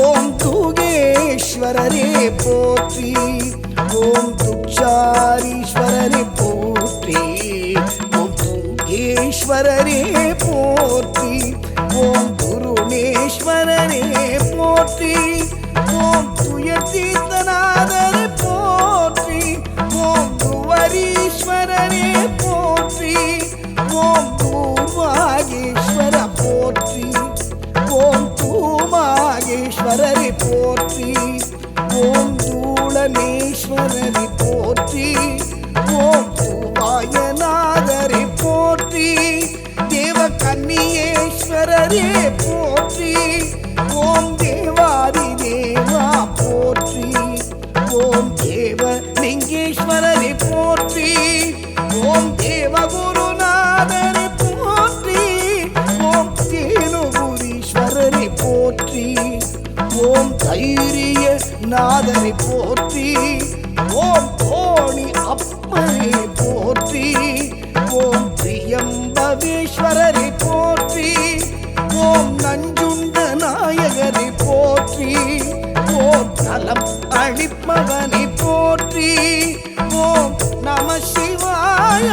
Speaker 1: ஓம் தூகேஸ்வரரே போற்றி. ஓம் துச்சாரீஸ்வரரை போற்றி. ஓம் தூகேஸ்வரரே போற்றி. ஓம் குருணேஸ்வரரே போற்றி. ஓம் துயர்தீர்த்தநாதரை போற்றி. ஓம் துவரீஸ்வரரே போற்றி. ஓம் பூர்வாகேஸ்வர போற்றி. ஓம் தூமாகேஸ்வரரை போற்றி. ஓம் தூளனேஸ்வரரை போற்றி. ஓம் தூவாயநாதரை போற்றி. தேவகன்னியேஸ்வரரே போற்றி. ஓம் தேவாதி தேவா போற்றி. ஓம் தேவலிங்கேஸ்வரரை போற்றி. ஓம் தேவகுருநாதரை போற்றி. ஓம் தேனுபுரீஸ்வரரை போற்றி. ஓம் தைரிய நாதரை போற்றி. ஓம் தோணி அப்பரை போற்றி. ஓம் திரியம்பகேஸ்வரரை போற்றி. ஓம் நஞ்சுண்ட நாயகரை போற்றி. ஓம் நலம் அளிப்பவனை போற்றி. ஓம் நம சிவாய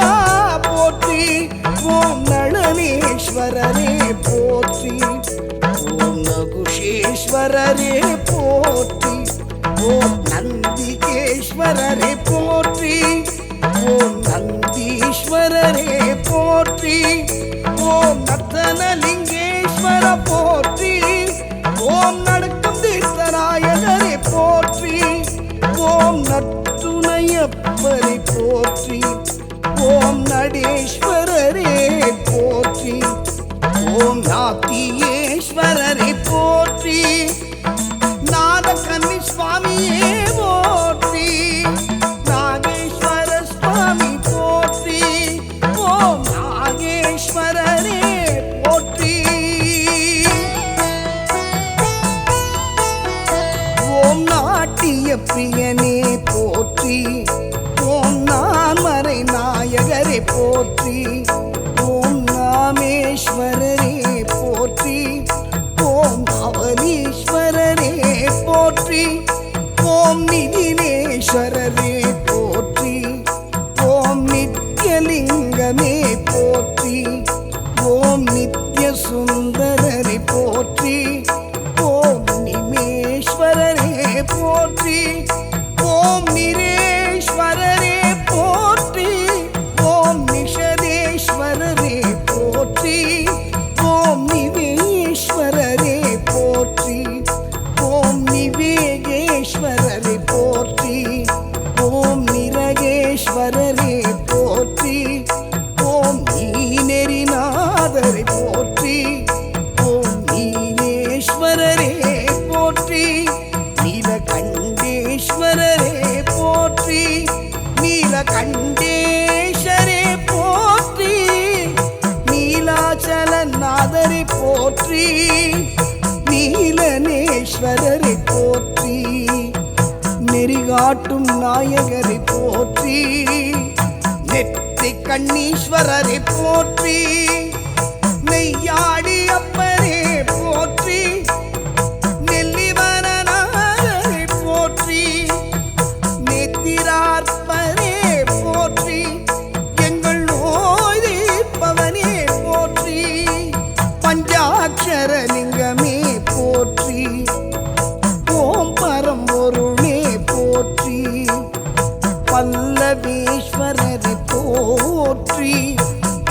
Speaker 1: போற்றி. ஓம் நளனேஸ்வரரே போற்றி. ஓம் நகுஷேஸ்வரரே போற்றி. ஓம் நந்திகேஸ்வரரை போற்றி. ஓம் நந்தீஸ்வரரே போற்றி. ஓம் நர்த்தனலிங்கேஸ்வர போற்றி. ஓம் நடுக்கும் தீர்த்தநாயகரை போற்றி. ஓம் நட்டுணையப்பரை போற்றி. ஓம் நடேஸ்வரரே போற்றி. ஓம் நாத்தியேஸ்வரரை போற்றி. நாதகன்னி சுவாமியே போற்றி. நாகேஸ்வர சுவாமி போற்றி. ஓம் நாகேஸ்வரரே போற்றி. ஓம் நான்மறை நாயகரே போற்றி, ஓம் நாமேஸ்வரரே போற்றி, ஓம் நவலீஸ்வரரே போற்றி, ஓம் நிதிலேஸ்வரரே போற்றி, ஓம் நித்யலிங்கமே போற்றி, ஓம் நித்ய சுந்தரரை போற்றி, ஓம் நிமேஸ்வரரே போற்றி, ஓம் நிரேஸ்வரரே போற்றி, ஓம் நிஷதேஸ்வரரே போற்றி, ஓம் நிவேஸ்வரரே போற்றி, ஓம் நிவேகேஸ்வரரே போற்றி, ஓம் நிரகேஸ்வரரே போற்றி, ஓம் நீநெறிநாதரை போற்றி, ஓம் நீலேஸ்வரரே போற்றி, நீலகண்டேஸ்வரரே போற்றி, நீலகண்டேஸ்வரே போற்றி, நீலாச்சலநாதரை போற்றி, நீலனேஸ்வரரை போற்றி, நெறிகாட்டும் நாயகரை போற்றி, நெற்றி கண்ணீஸ்வரரை போற்றி, நெய்யாடி அப்பரே போற்றி, நெல்லிவனநாதரை போற்றி, நெத்திரார்ப்பரே போற்றி, எங்கள் நோய் தீர்ப்பவனே போற்றி, பஞ்சாட்சர லிங்கமே போற்றி, ஓம் பரம்பொருளே போற்றி, பல்லவீஸ்வரரை போற்றி,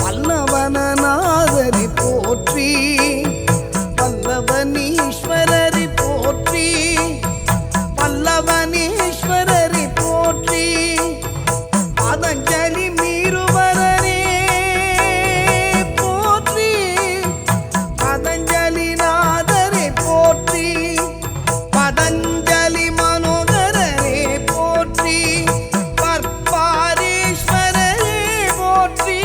Speaker 1: பல்லவனநாதரை போற்றி, பல்லவனீஸ்வரரை போற்றி, பல்லவனீஸ்வரரை போற்றி, பதஞ்சலி மீறுவரரே போற்றி, பதஞ்சலிநாதரை போற்றி, பதஞ்சலி மனோகரரே போற்றி, பற்பாரீஸ்வரரே போற்றி,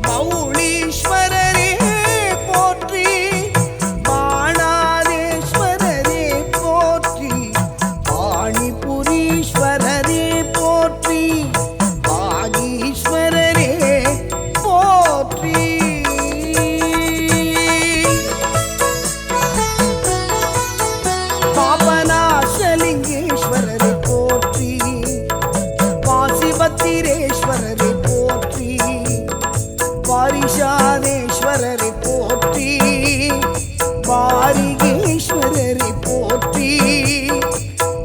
Speaker 1: பௌளீஸ்வரரே போற்றி, பாணாதேஸ்வரரே போற்றி, பாணிபுரீஸ்வரரே போற்றி, பாகீஸ்வரரே போற்றி. பாபநாசலிங்கேஸ்வரரை போற்றி, வாசிபத்திரேஸ்வரரை போற்றி, வாரிஷாதேஸ்வரரை போற்றி, வாரிகேஸ்வரரை போற்றி,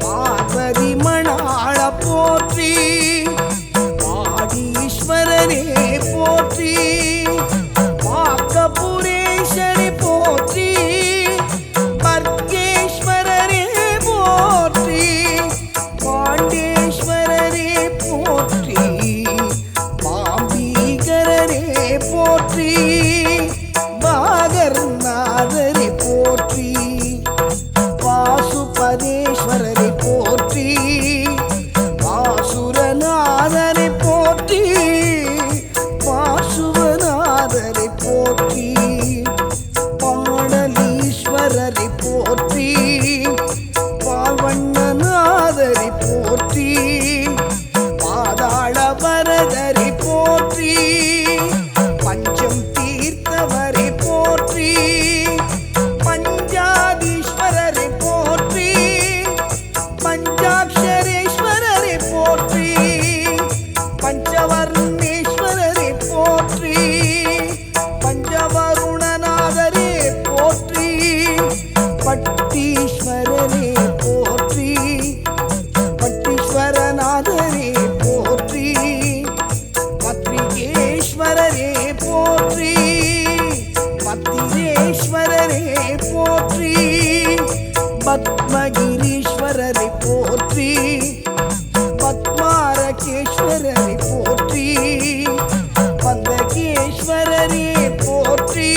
Speaker 1: பார்வதி மணாள போற்றி, வாடீஸ்வரரே போற்றி, வாக்கபுரேஸ்வரே போற்றி, பர்கேஸ்வரரே போற்றி, பாண்டேஸ்வரரே போற்றி, பாம்பீகரரே போற்றி, பாகர்நாதரே போற்றி, வாசுபதேஸ்வரரை போற்றி, வாசுரநாதரை போற்றி, வாசுவநாதரை போற்றி, பாடலீஸ்வரரை போற்றி, பால்வண்ணநாதரை போற்றி, பாதாள வரதரை போற்றி, பஞ்சம் தீர்த்தவரை போற்றி, பஞ்சாதீஸ்வரரை போற்றி, பஞ்சாட்சரேஸ்வரரை போற்றி, பஞ்சவர்ணேஸ்வரரை போற்றி, பஞ்சவருணநாதரே போற்றி, பட்டீஸ்வரரே போற்றி, பட்டீஸ்வரநாதரே போற்றி, பத்ரிகேஸ்வரரே போற்றி, பத்திரேஸ்வரரே போற்றி, பத்மகிரீஸ்வரரை போற்றி, பத்மாரகேஸ்வரரை போற்றி, பந்தகேஸ்வரரே போற்றி,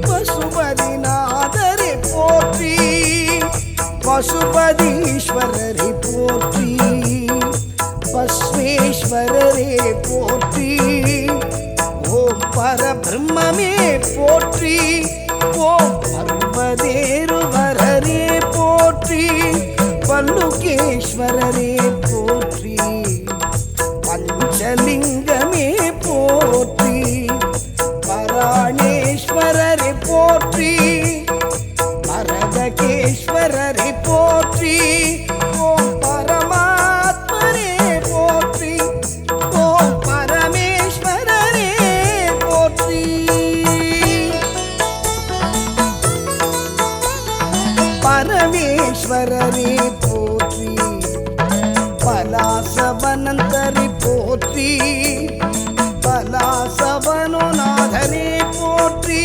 Speaker 1: பசுபதிநாதரை போற்றி, பசுபதீஸ்வரரை போற்றி, பஸ்வேஸ்வரரே போற்றி, ஓம் பரபிரம்மே போற்றி, ஓம் பர்வதேருவரரே போற்றி, பல்லுகேஸ்வரரே போற்றி. பரமேஸ்வரரே போற்றி, பலாசவனந்தரி போற்றி, பலாசவனுநாதரே போற்றி,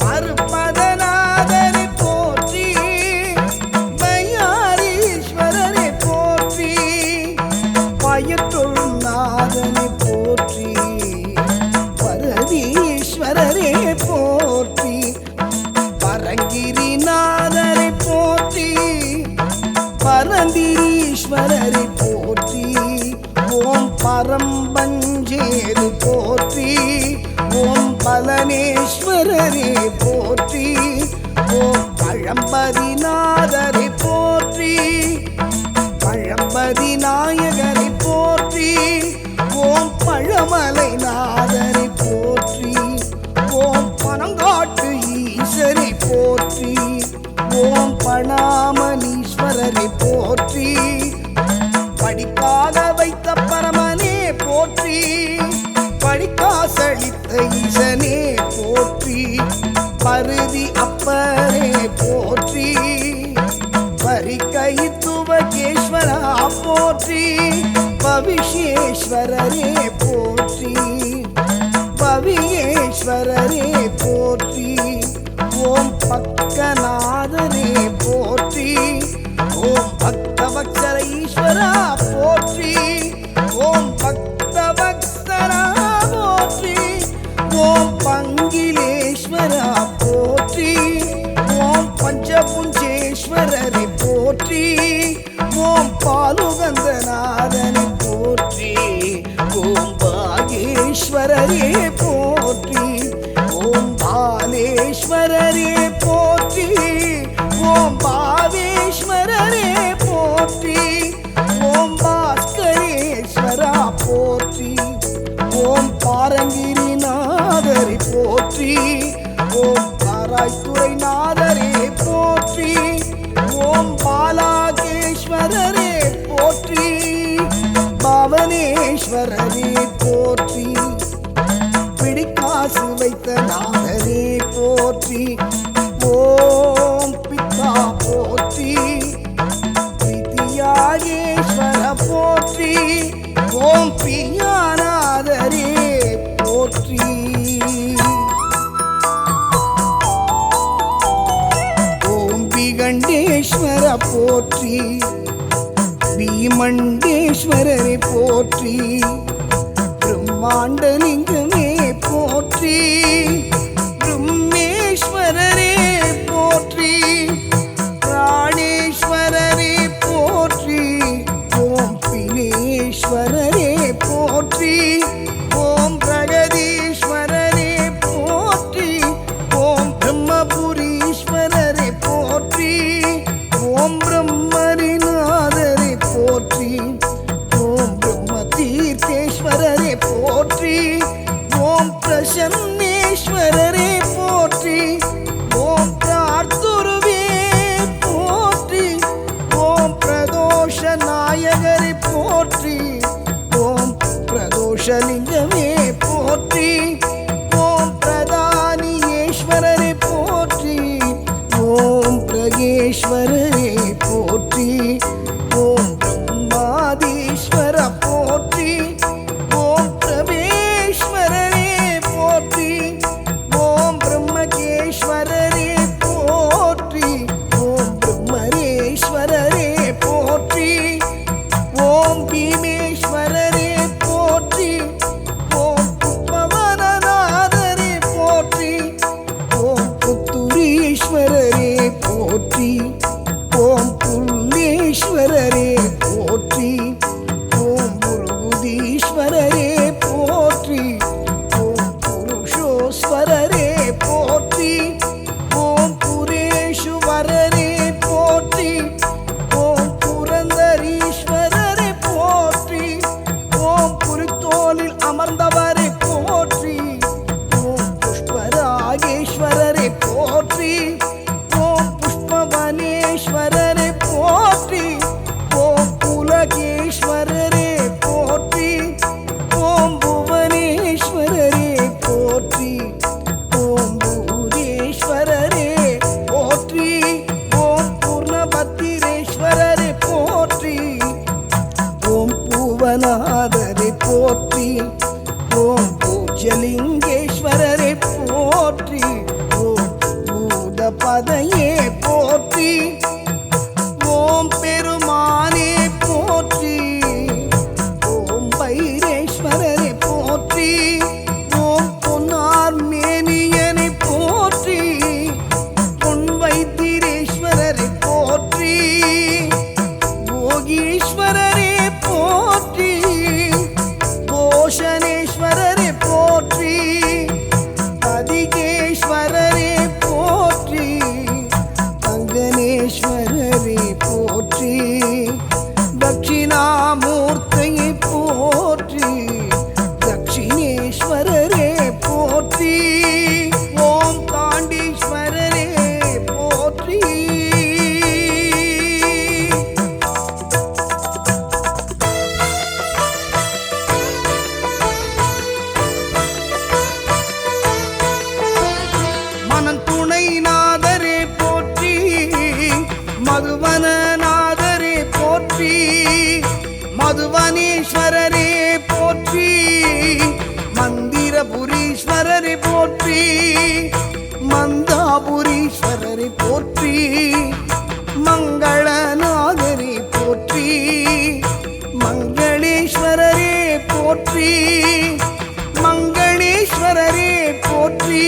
Speaker 1: அருப்பதநாதரே போற்றி, பையாரீஸ்வரரே போற்றி, பயற்றுள்நாதனை போற்றி, பரதீஸ்வரரே போற்றி, பரங்கிரிநாதரை போற்றி, பரந்தீஸ்வரரை போற்றி, ஓம் பரம்பஞ்சேரு போற்றி, ஓம் பலனேஸ்வரரே போற்றி, ஓம் பழம்பதிநாதரை போற்றி, பழம்பதி நாயகரை போற்றி, ஓம் பழமலைநாதரை போற்றி, ஓம் பனங்காட்டு ஈசரை போற்றி, ஓம் பணாமணீஸ்வரரை போற்றி, படிக்காக வைத்த பரமனே போற்றி, படிக்காசளித்த ஈசனே போற்றி, பருதி அப்பரே போற்றி, பரிகைத்துவகேஸ்வரா போற்றி, பவிஷேஸ்வரரே போற்றி, பவியேஸ்வரரே போற்றி, ஓம் பக்கநாதரே போற்றி, ஓம் பக்தவத்சர ஈஸ்வரா போற்றி, ஓம் பக்தவத்சரா போற்றி, ஓம் பங்கிலேஸ்வரா போற்றி, ஓம் பஞ்சபுஞ்சேஸ்வரரை போற்றி, ஓம் பாலுகந்தநாதனை போற்றி, ஓம் பாகேஸ்வரரே போற்றி, ஓம் பாலேஸ்வரரே போற்றி, ஓம் பாவேஸ்வரரே போற்றி, ஓம் பாஸ்கரேஸ்வரா போற்றி, ஓம் பாரங்கிரிநாதரை போற்றி, ஓம் காராய்த்துறைநாதரே போற்றி, ஓம் பாலாகேஸ்வரரே போற்றி, பாவனேஸ்வரரே போற்றி, பிடிக்காசு வைத்த நாதரே போற்றி, ஓம் பித்தா போற்றி, பிரியாகேஸ்வர போற்றி, ஓம் பிரியாநாதரே போற்றி, ஓம் விகண்டேஸ்வர போற்றி, பீமண்டேஸ்வரரை போற்றி, பிரம்மாண்டலிங்கமே போற்றி, பிரம்மேஸ்வரரே போற்றி, பிராணேஸ்வரரே போற்றி, ஓம் பினேஸ்வரரே போற்றி, ஓம் பிரகதீஸ்வரரே போற்றி, ஓம் பிரம்மபுரீஸ்வரரே போற்றி, ஓம் பிரம்மரிநாதரே போற்றி, ஓம் பிரம்ம தீர்த்தேஸ்வரரே போற்றி, ஓம் பிரசன்னேஸ்வரரே போற்றி, ஓம் பிரார்த்துருவே போற்றி, ஓம் பிரதோஷ நாயகரை போற்றி, ஓம் பிரதோஷலிங்கமே போற்றி, ஓம் பிரதானியேஸ்வரரை போற்றி, ஓம் பிரகேஸ்வரரே போற்றி, ஓம் பிரம்மாதீஸ்வர போற்றி, ஓம் பிரவேஸ்வரரே போற்றி, ஓம் பிரம்மகேஸ்வரரே போற்றி, ஓம் பிரம்மரேஸ்வரரே போற்றி, ஓம் பீமேஸ்வரரே போற்றி, ஓம் புஷ்பவனநாதரே போற்றி, ஓம் புத்துரீஸ்வரரே போற்றி, ஓம் புல்லேஸ்வரரே போற்றி, ஓம் முருகுதீஸ்வரரே போற்றி, ஓம் புருஷோஸ்வரரே போற்றி, ஓம் புரேஷுவரரே போற்றி, ஓம் புரந்தரீஸ்வரரே போற்றி, ஓம் புரித்தோலில் அமர்ந்தவரை போற்றி, ஓம் புஷ்பராகேஸ்வரரை போற்றி, ஓம் புஷ்பவனேஸ்வரரை போற்றி, போற்றி ஓம் பெருமானே போற்றி ஓம் பைரேஸ்வரரே போற்றி ஓம் பொன்னார் மேனியனை போற்றி பொன் வைத்திரேஸ்வரரே போற்றி போகீஸ்வரரே போற்றி போஷணேஸ்வரரே போற்றி அதிகேஸ்வரரே போற்றி அங்கனேஸ்வரரே போற்றி தட்சிணாமூர்த்தியை போற்றி தட்சிணேஸ்வரரே போற்றி ஓம் தாண்டீஸ்வரரே போற்றி மனம் துணைநாதரே போற்றி மதுவனநாதரே போற்றி மதுவனேஸ்வரரே போற்றி மந்திரபுரீஸ்வரரே போற்றி மந்தாபுரீஸ்வரரே போற்றி மங்களநாதரே போற்றி மங்களேஸ்வரரே போற்றி மங்களேஸ்வரரே போற்றி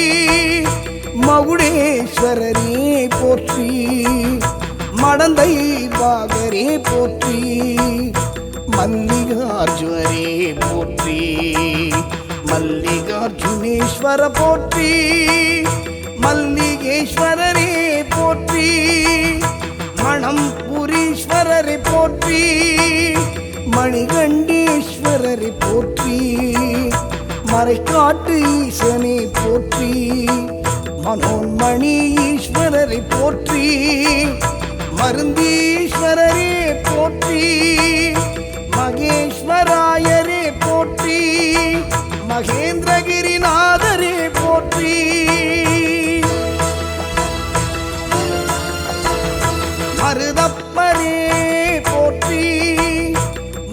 Speaker 1: மகுடேஸ்வரரே போற்றி மடந்தை பாகரே போற்றி மல்லிகார்ஜுனரே போற்றி மல்லிகார்ஜுனேஸ்வர போற்றி மல்லிகேஸ்வரரே போற்றி மணம் புரீஸ்வரரே போற்றி மணிகண்டேஸ்வரரே போற்றி மறைக்காட்டு ஈசனே போற்றி மனோன்மணி ஈஸ்வரரை போற்றி மருந்தீஸ்வரரே போற்றி மகேஸ்வராயரே போற்றி மகேந்திரகிரிநாதரே போற்றி மருதப்பரே போற்றி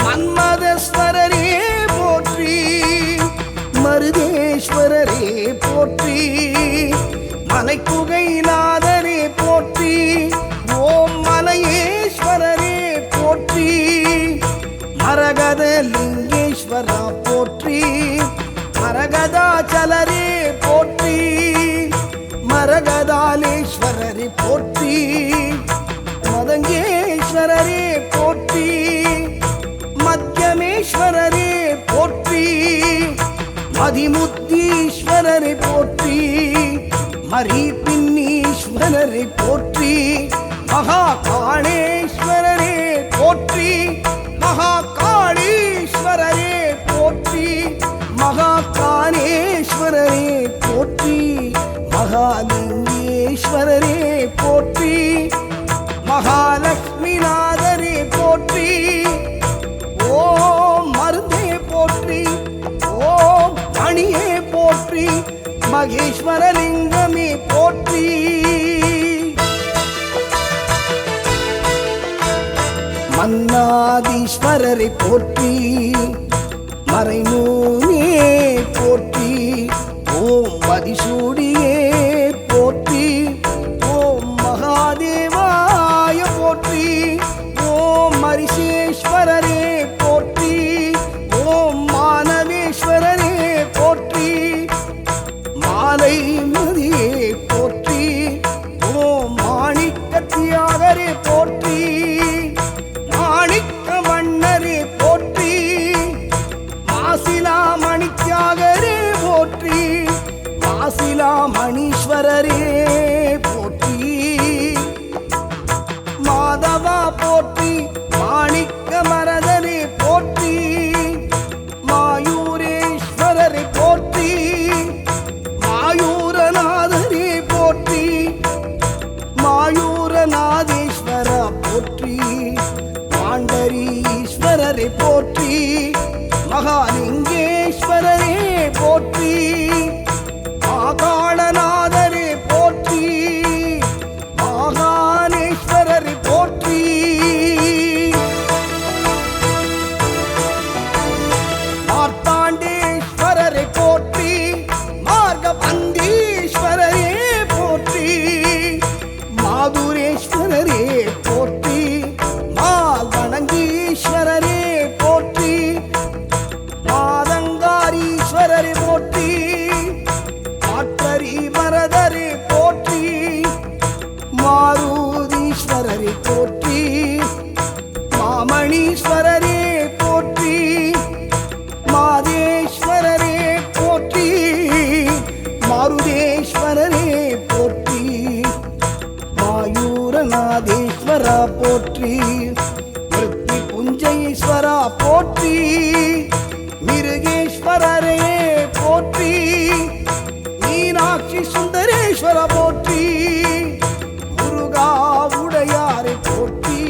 Speaker 1: மன்மதஸ்வரரே போற்றி மருதேஸ்வரரே போற்றி மலைக்குகைநாதரே போற்றி ஓம் மலையேஸ்வரரே போற்றி மரகத லிங்கேஸ்வரா போற்றி மரகதாச்சலரே போற்றி மரகதாலேஸ்வரரே போற்றி மதங்கேஸ்வரரே போற்றி மத்தியமேஸ்வரரே போற்றி மதிமுத்தீஸ்வரரை போற்றி மரிபின்னீஸ்வரரை போற்றி மகாகாளேஸ்வரரே போற்றி மகாகாளீஸ்வரரே போற்றி மகாகாளேஸ்வரரே போற்றி மகாலிங்கேஸ்வரரே போற்றி மகாலட்சுமிநாதரே போற்றி ஓம் மருந்தே போற்றி ஓம் மணியே போற்றி மகேஸ்வரலிங்கமே போற்றி மன்னாதீஸ்வரரை போற்றி மறைநூலே போற்றி ஓம் மதிசூடியே போற்றி ஓம் மகாதேவாய போற்றி ஓம் மரிசேஸ்வரரே போற்றி ஓம் மானவேஸ்வரரே போற்றி மாலை மதியே போற்றி ஓம் மாணிக்கத்தியாகரே போற்றி மாணிக்க மன்னரே போற்றி மாசிலா மணித்தியாகரே போற்றி மாசிலா மணீஸ்வரரே போற்றி மாதவா போற்றி மாணிக்க மரதரே போற்றி மாயூரேஸ்வரரை போற்றி மாயூரநாதரே போற்றி மாயூரநாதேஸ்வரா போற்றி மாண்டரீஸ்வரரை போற்றி மகாலிங்கேஸ்வரரே போற்றி மாகாளநாதரே போற்றி மாகாணேஸ்வரரை போற்றி மார்த்தாண்டேஸ்வரரை போற்றி மார்கபந்தீஸ்வரரே போற்றி மாதுரி மாதவேஸ்வரரே போற்றி, மால் வணங்கீஸ்வரரே போற்றி, மாதங்காரீஸ்வரரே போற்றி, மாற்றரி வரதரே போற்றி, மாருதீஸ்வரரே போற்றி, மாமணீஸ்வரரே போற்றி, மாதேஸ்வரரே போற்றி, மாருதேஸ்வரரே போற்றி, மாயூரநாதேஸ்வரா போற்றி, மிருத்தி புஞ்சைஸ்வரா போற்றி, மிருகேஸ்வரரே போற்றி, மீனாட்சி சுந்தரேஸ்வரா போற்றி, முருகா உடையாரை போற்றி,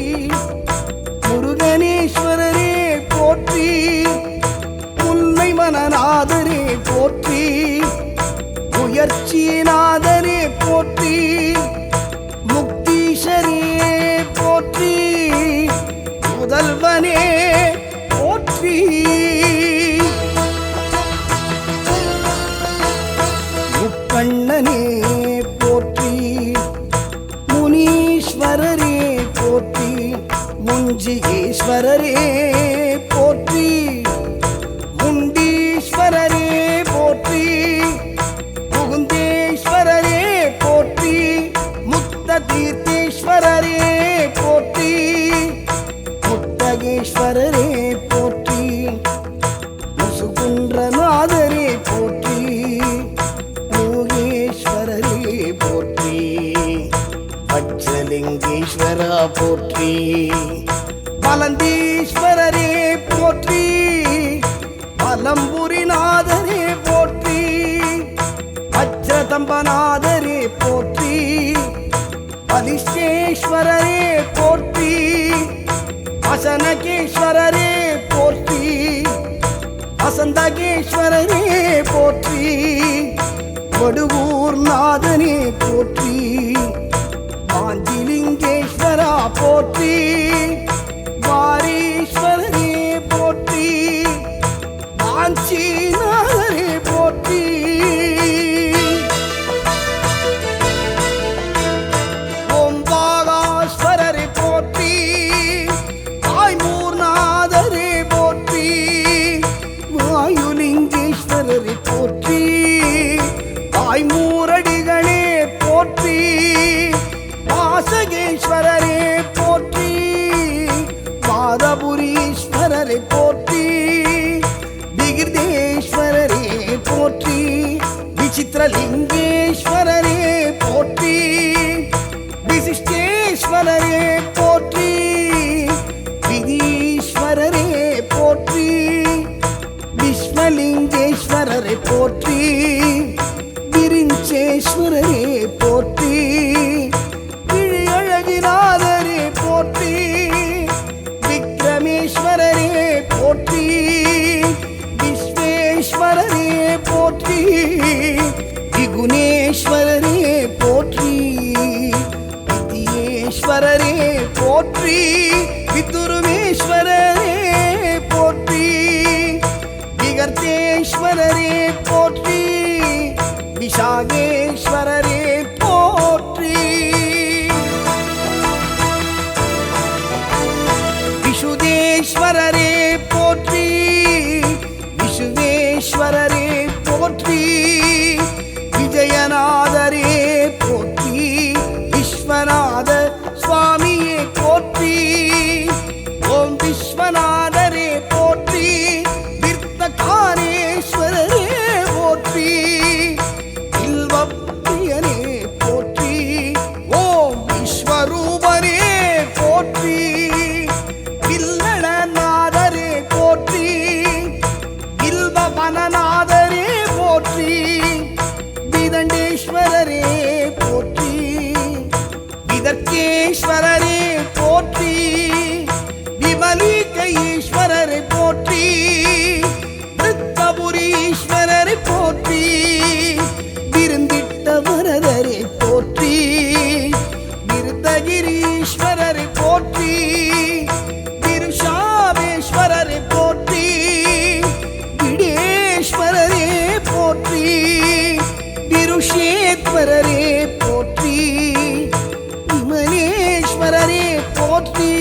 Speaker 1: முருகனேஸ்வரரே போற்றி, முல்லை மனநாதரே போற்றி, முயற்சிநாதரே போற்றி, முக்தீஸ்வரே போற்றி, முதல்வனே போற்றி, முக்கண்ணனே போற்றி, முனீஸ்வரரே போற்றி, முஞ்சிகேஸ்வரரே போற்றி, முண்டீஸ்வரரே போற்றி, முகுந்தேஸ்வரரே போற்றி, முக்த தீர்த்தேஸ்வரரே போற்றி, முத்தகேஸ்வரரே போற்றி, முசுகுன்றநாதரே போற்றி, யோகேஸ்வரரே போற்றி, பச்சலிங்கேஸ்வரா போற்றி, பலந்தீஸ்வரரே போற்றி, பலம்புரிநாதரே போற்றி, வஜ்ரதம்பநாதரே போற்றி, பலிஷ்டேஸ்வரரே போற்றி, வசனகேஸ்வரரே போற்றி, வசந்தகேஸ்வரரே போற்றி, வடுவூர் நாதனே போற்றி, வாஞ்சிலிங்கேஸ்வரா போற்றி, வாரீஸ்வரரே போற்றி, வாஞ்சிநாதரே போற்றி, ஓம்பாகாஸ்வரரே போற்றி, வாய்மூர்நாதரே போற்றி, வாயுலிங்கேஸ்வரரே போற்றி, வாய்மூரடிகளே போற்றி, வாசகேஸ்வரரே போற்றி, மாதபுரீஸ்வரரே போற்றி, விகிர்தேஸ்வரரே போற்றி, விசித்திரலிங்கேஸ்வரரே போற்றி, விசிஷ்டேஸ்வரரே போற்றி, விதீஸ்வரரே போற்றி, விஸ்வலிங்கேஸ்வரரே போற்றி, விரிஞ்சேஸ்வரரே போற்றி, விழியழகிநாதரே போற்றி, விக்ரமேஸ்வரரே போற்றி, விஸ்வேஸ்வரரே போற்றி, விகுணேஸ்வரரே போற்றி, வித்யேஸ்வரரே போற்றி, விதுருமேஸ்வரரே போற்றி, விகர்த்தேஸ்வரரே போற்றி, விஷாகேஸ்வரரே போற்றி, விஷுதேஸ்வரரே போற்றி, விசுவேஸ்வரரே போற்றி, விஜயநாதரே போற்றி, விஸ்வநாத சுவாமியே போற்றி, ஓம் விஸ்வநாதரே போற்றி, விர்த்தகாரேஸ்வரரே போற்றி, வில்வப்பிரியனே போற்றி, ஓம் விஸ்வரூபரே போற்றி, வில்லடநாதரே போற்றி, வில்வவனநாதரே போற்றி, விதண்டேஸ்வரரே போற்றி, விதர்க்கேஸ்வரரே போற்றி, விமலிகையேஸ்வரரே போற்றி, விருத்தபுரீஸ்வரரை போற்றி, விருந்திட்ட வரதரை போற்றி, விருத்தகிரீஸ்வரரை போற்றி, விருஷாவேஸ்வரரை போற்றி, விடேஸ்வரரே போற்றி, விருஷேத்வரரே போற்றி, விமலே விக்னேஸ்வரரே போற்றி.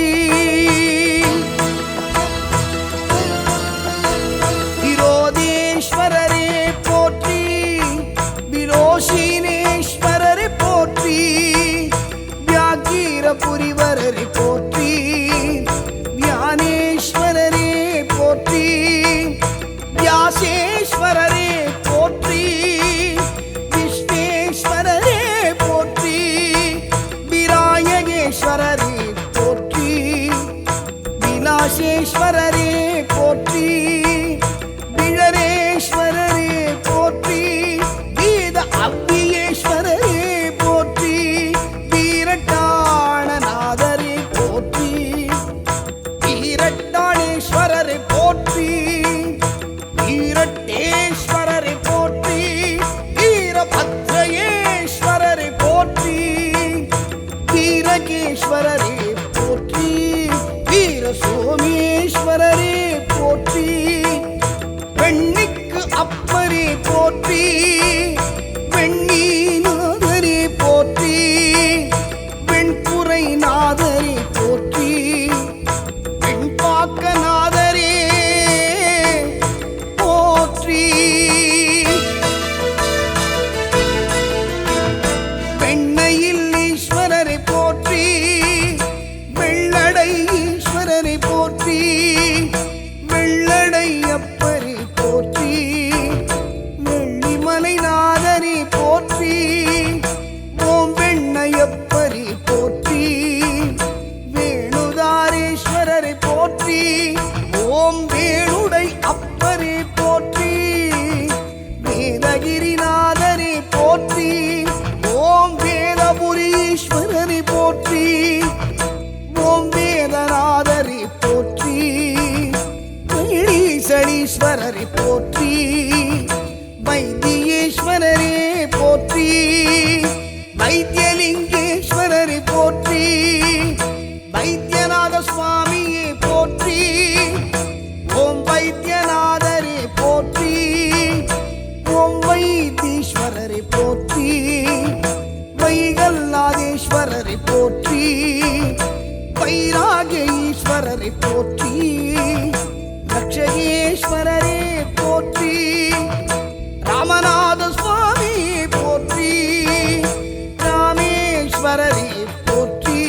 Speaker 1: விரோதேஸ்வரரே போற்றி. விரோஷினேஸ்வரரே போற்றி. வியாகீரபுரிவரரே போற்றி. வியானேஸ்வரரே போற்றி. வியாசேஸ்வரரே போற்றி. விஷ்ணேஸ்வரரே போற்றி. விநாயகேஸ்வரரே போற்றி. விலாசேஸ்வரரே போற்றி. விழரேஸ்வரரே போற்றி. வீத அவ்வியேஸ்வரரே போற்றி. வீரட்டாணநாதரே போற்றி. வீரட்டாணேஸ்வரரே போற்றி. வீரட்டேஸ்வரரை போற்றி. வீரபத்ரேஸ்வரரை போற்றி. வீரகேஸ்வரரே போற்றி. வீர சோமேஸ்வரரே போற்றி. வெண்ணிக்கு அப்பரே போற்றி. வெண்ணீநாதரே போற்றி. வெண்புரை நாதரே போற்றி. வெண்பாக்கநாதரே போற்றி. வெண்ணையில் ஈஸ்வரரை போற்றி. வெள்ளடை ஈஸ்வரரை போற்றி. வெள்ளடை அப்பரை போற்றி. வெள்ளிமலை நாதரை போற்றி. ஓம் வெண்ணையப்பரை போற்றி. வேணுதாரேஸ்வரரை போற்றி. ஓம் வேணுடை அப்பரே போற்றி. வேதகிரிநாதரே போற்றி. ஓம் வேதபுரீஸ்வரரை போற்றி. ஓம் வேதநாதரே போற்றி. வைடீசடீஸ்வரரை போற்றி. வைத்தியேஸ்வரரே போற்றி. வைத்தியலிங்கேஸ்வரரை போற்றி. வைத்தியநாத சுவாமியே போற்றி. ஓம் வைத்தியநாதரே போற்றி. ஓம் வைத்தீஸ்வரரை போற்றி. வைகல்நாதேஸ்வரரை போற்றி. வைராகிய ஈஸ்வரரை போற்றி. லட்சகேஸ்வரரே போற்றி. ராமநாத சுவாமியே போற்றி. ராமேஸ்வரரே போற்றி.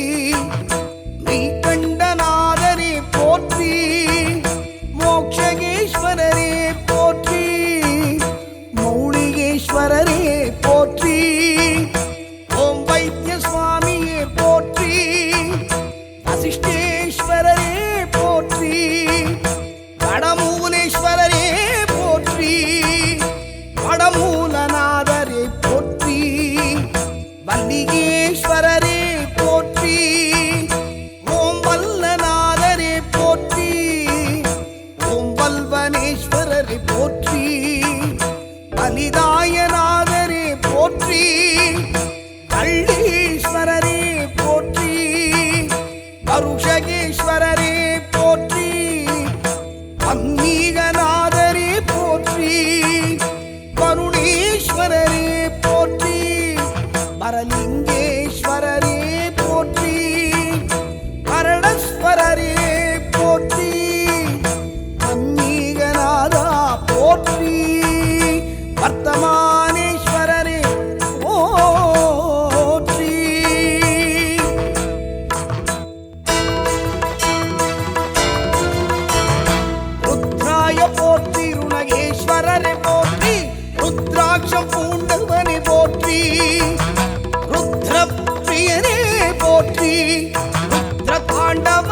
Speaker 1: மெய்கண்டநாதரே போற்றி. மோக்ஷகேஸ்வரரே போற்றி. மௌலிகேஸ்வரரே போற்றி. ஓம் வைத்திய சுவாமியே போற்றி. வசிஷ்டேஸ்வரரே போற்றி. வடமூலேஸ்வரரே போற்றி. வடமூலநாதரே போற்றி. வல்லிகேஸ்வரரே போற்றி. ஓம் வல்லநாதரே போற்றி. ஓம் வல்வனேஸ்வரரை போற்றி. பலிதாயநாதரே போற்றி. கள்ளீஸ்வரரே போற்றி. கருஷகேஸ்வரரே போற்றி. அம்மீகநாதரே போற்றி. கருணேஸ்வரரே போற்றி. வரலிங்கேஸ்வரரே போற்றி. கரணஸ்வரரே போற்றி. அம்மீகநாதா போற்றி. வர்த்தமானேஸ்வரரே போற்றி. ருத்ராய போற்றி. ருணகேஸ்வரரே போற்றி. ருத்ராட்சம் பூண்டவனே போற்றி. ருத்ரப்பிரியனே போற்றி. ருத்ர தாண்டவ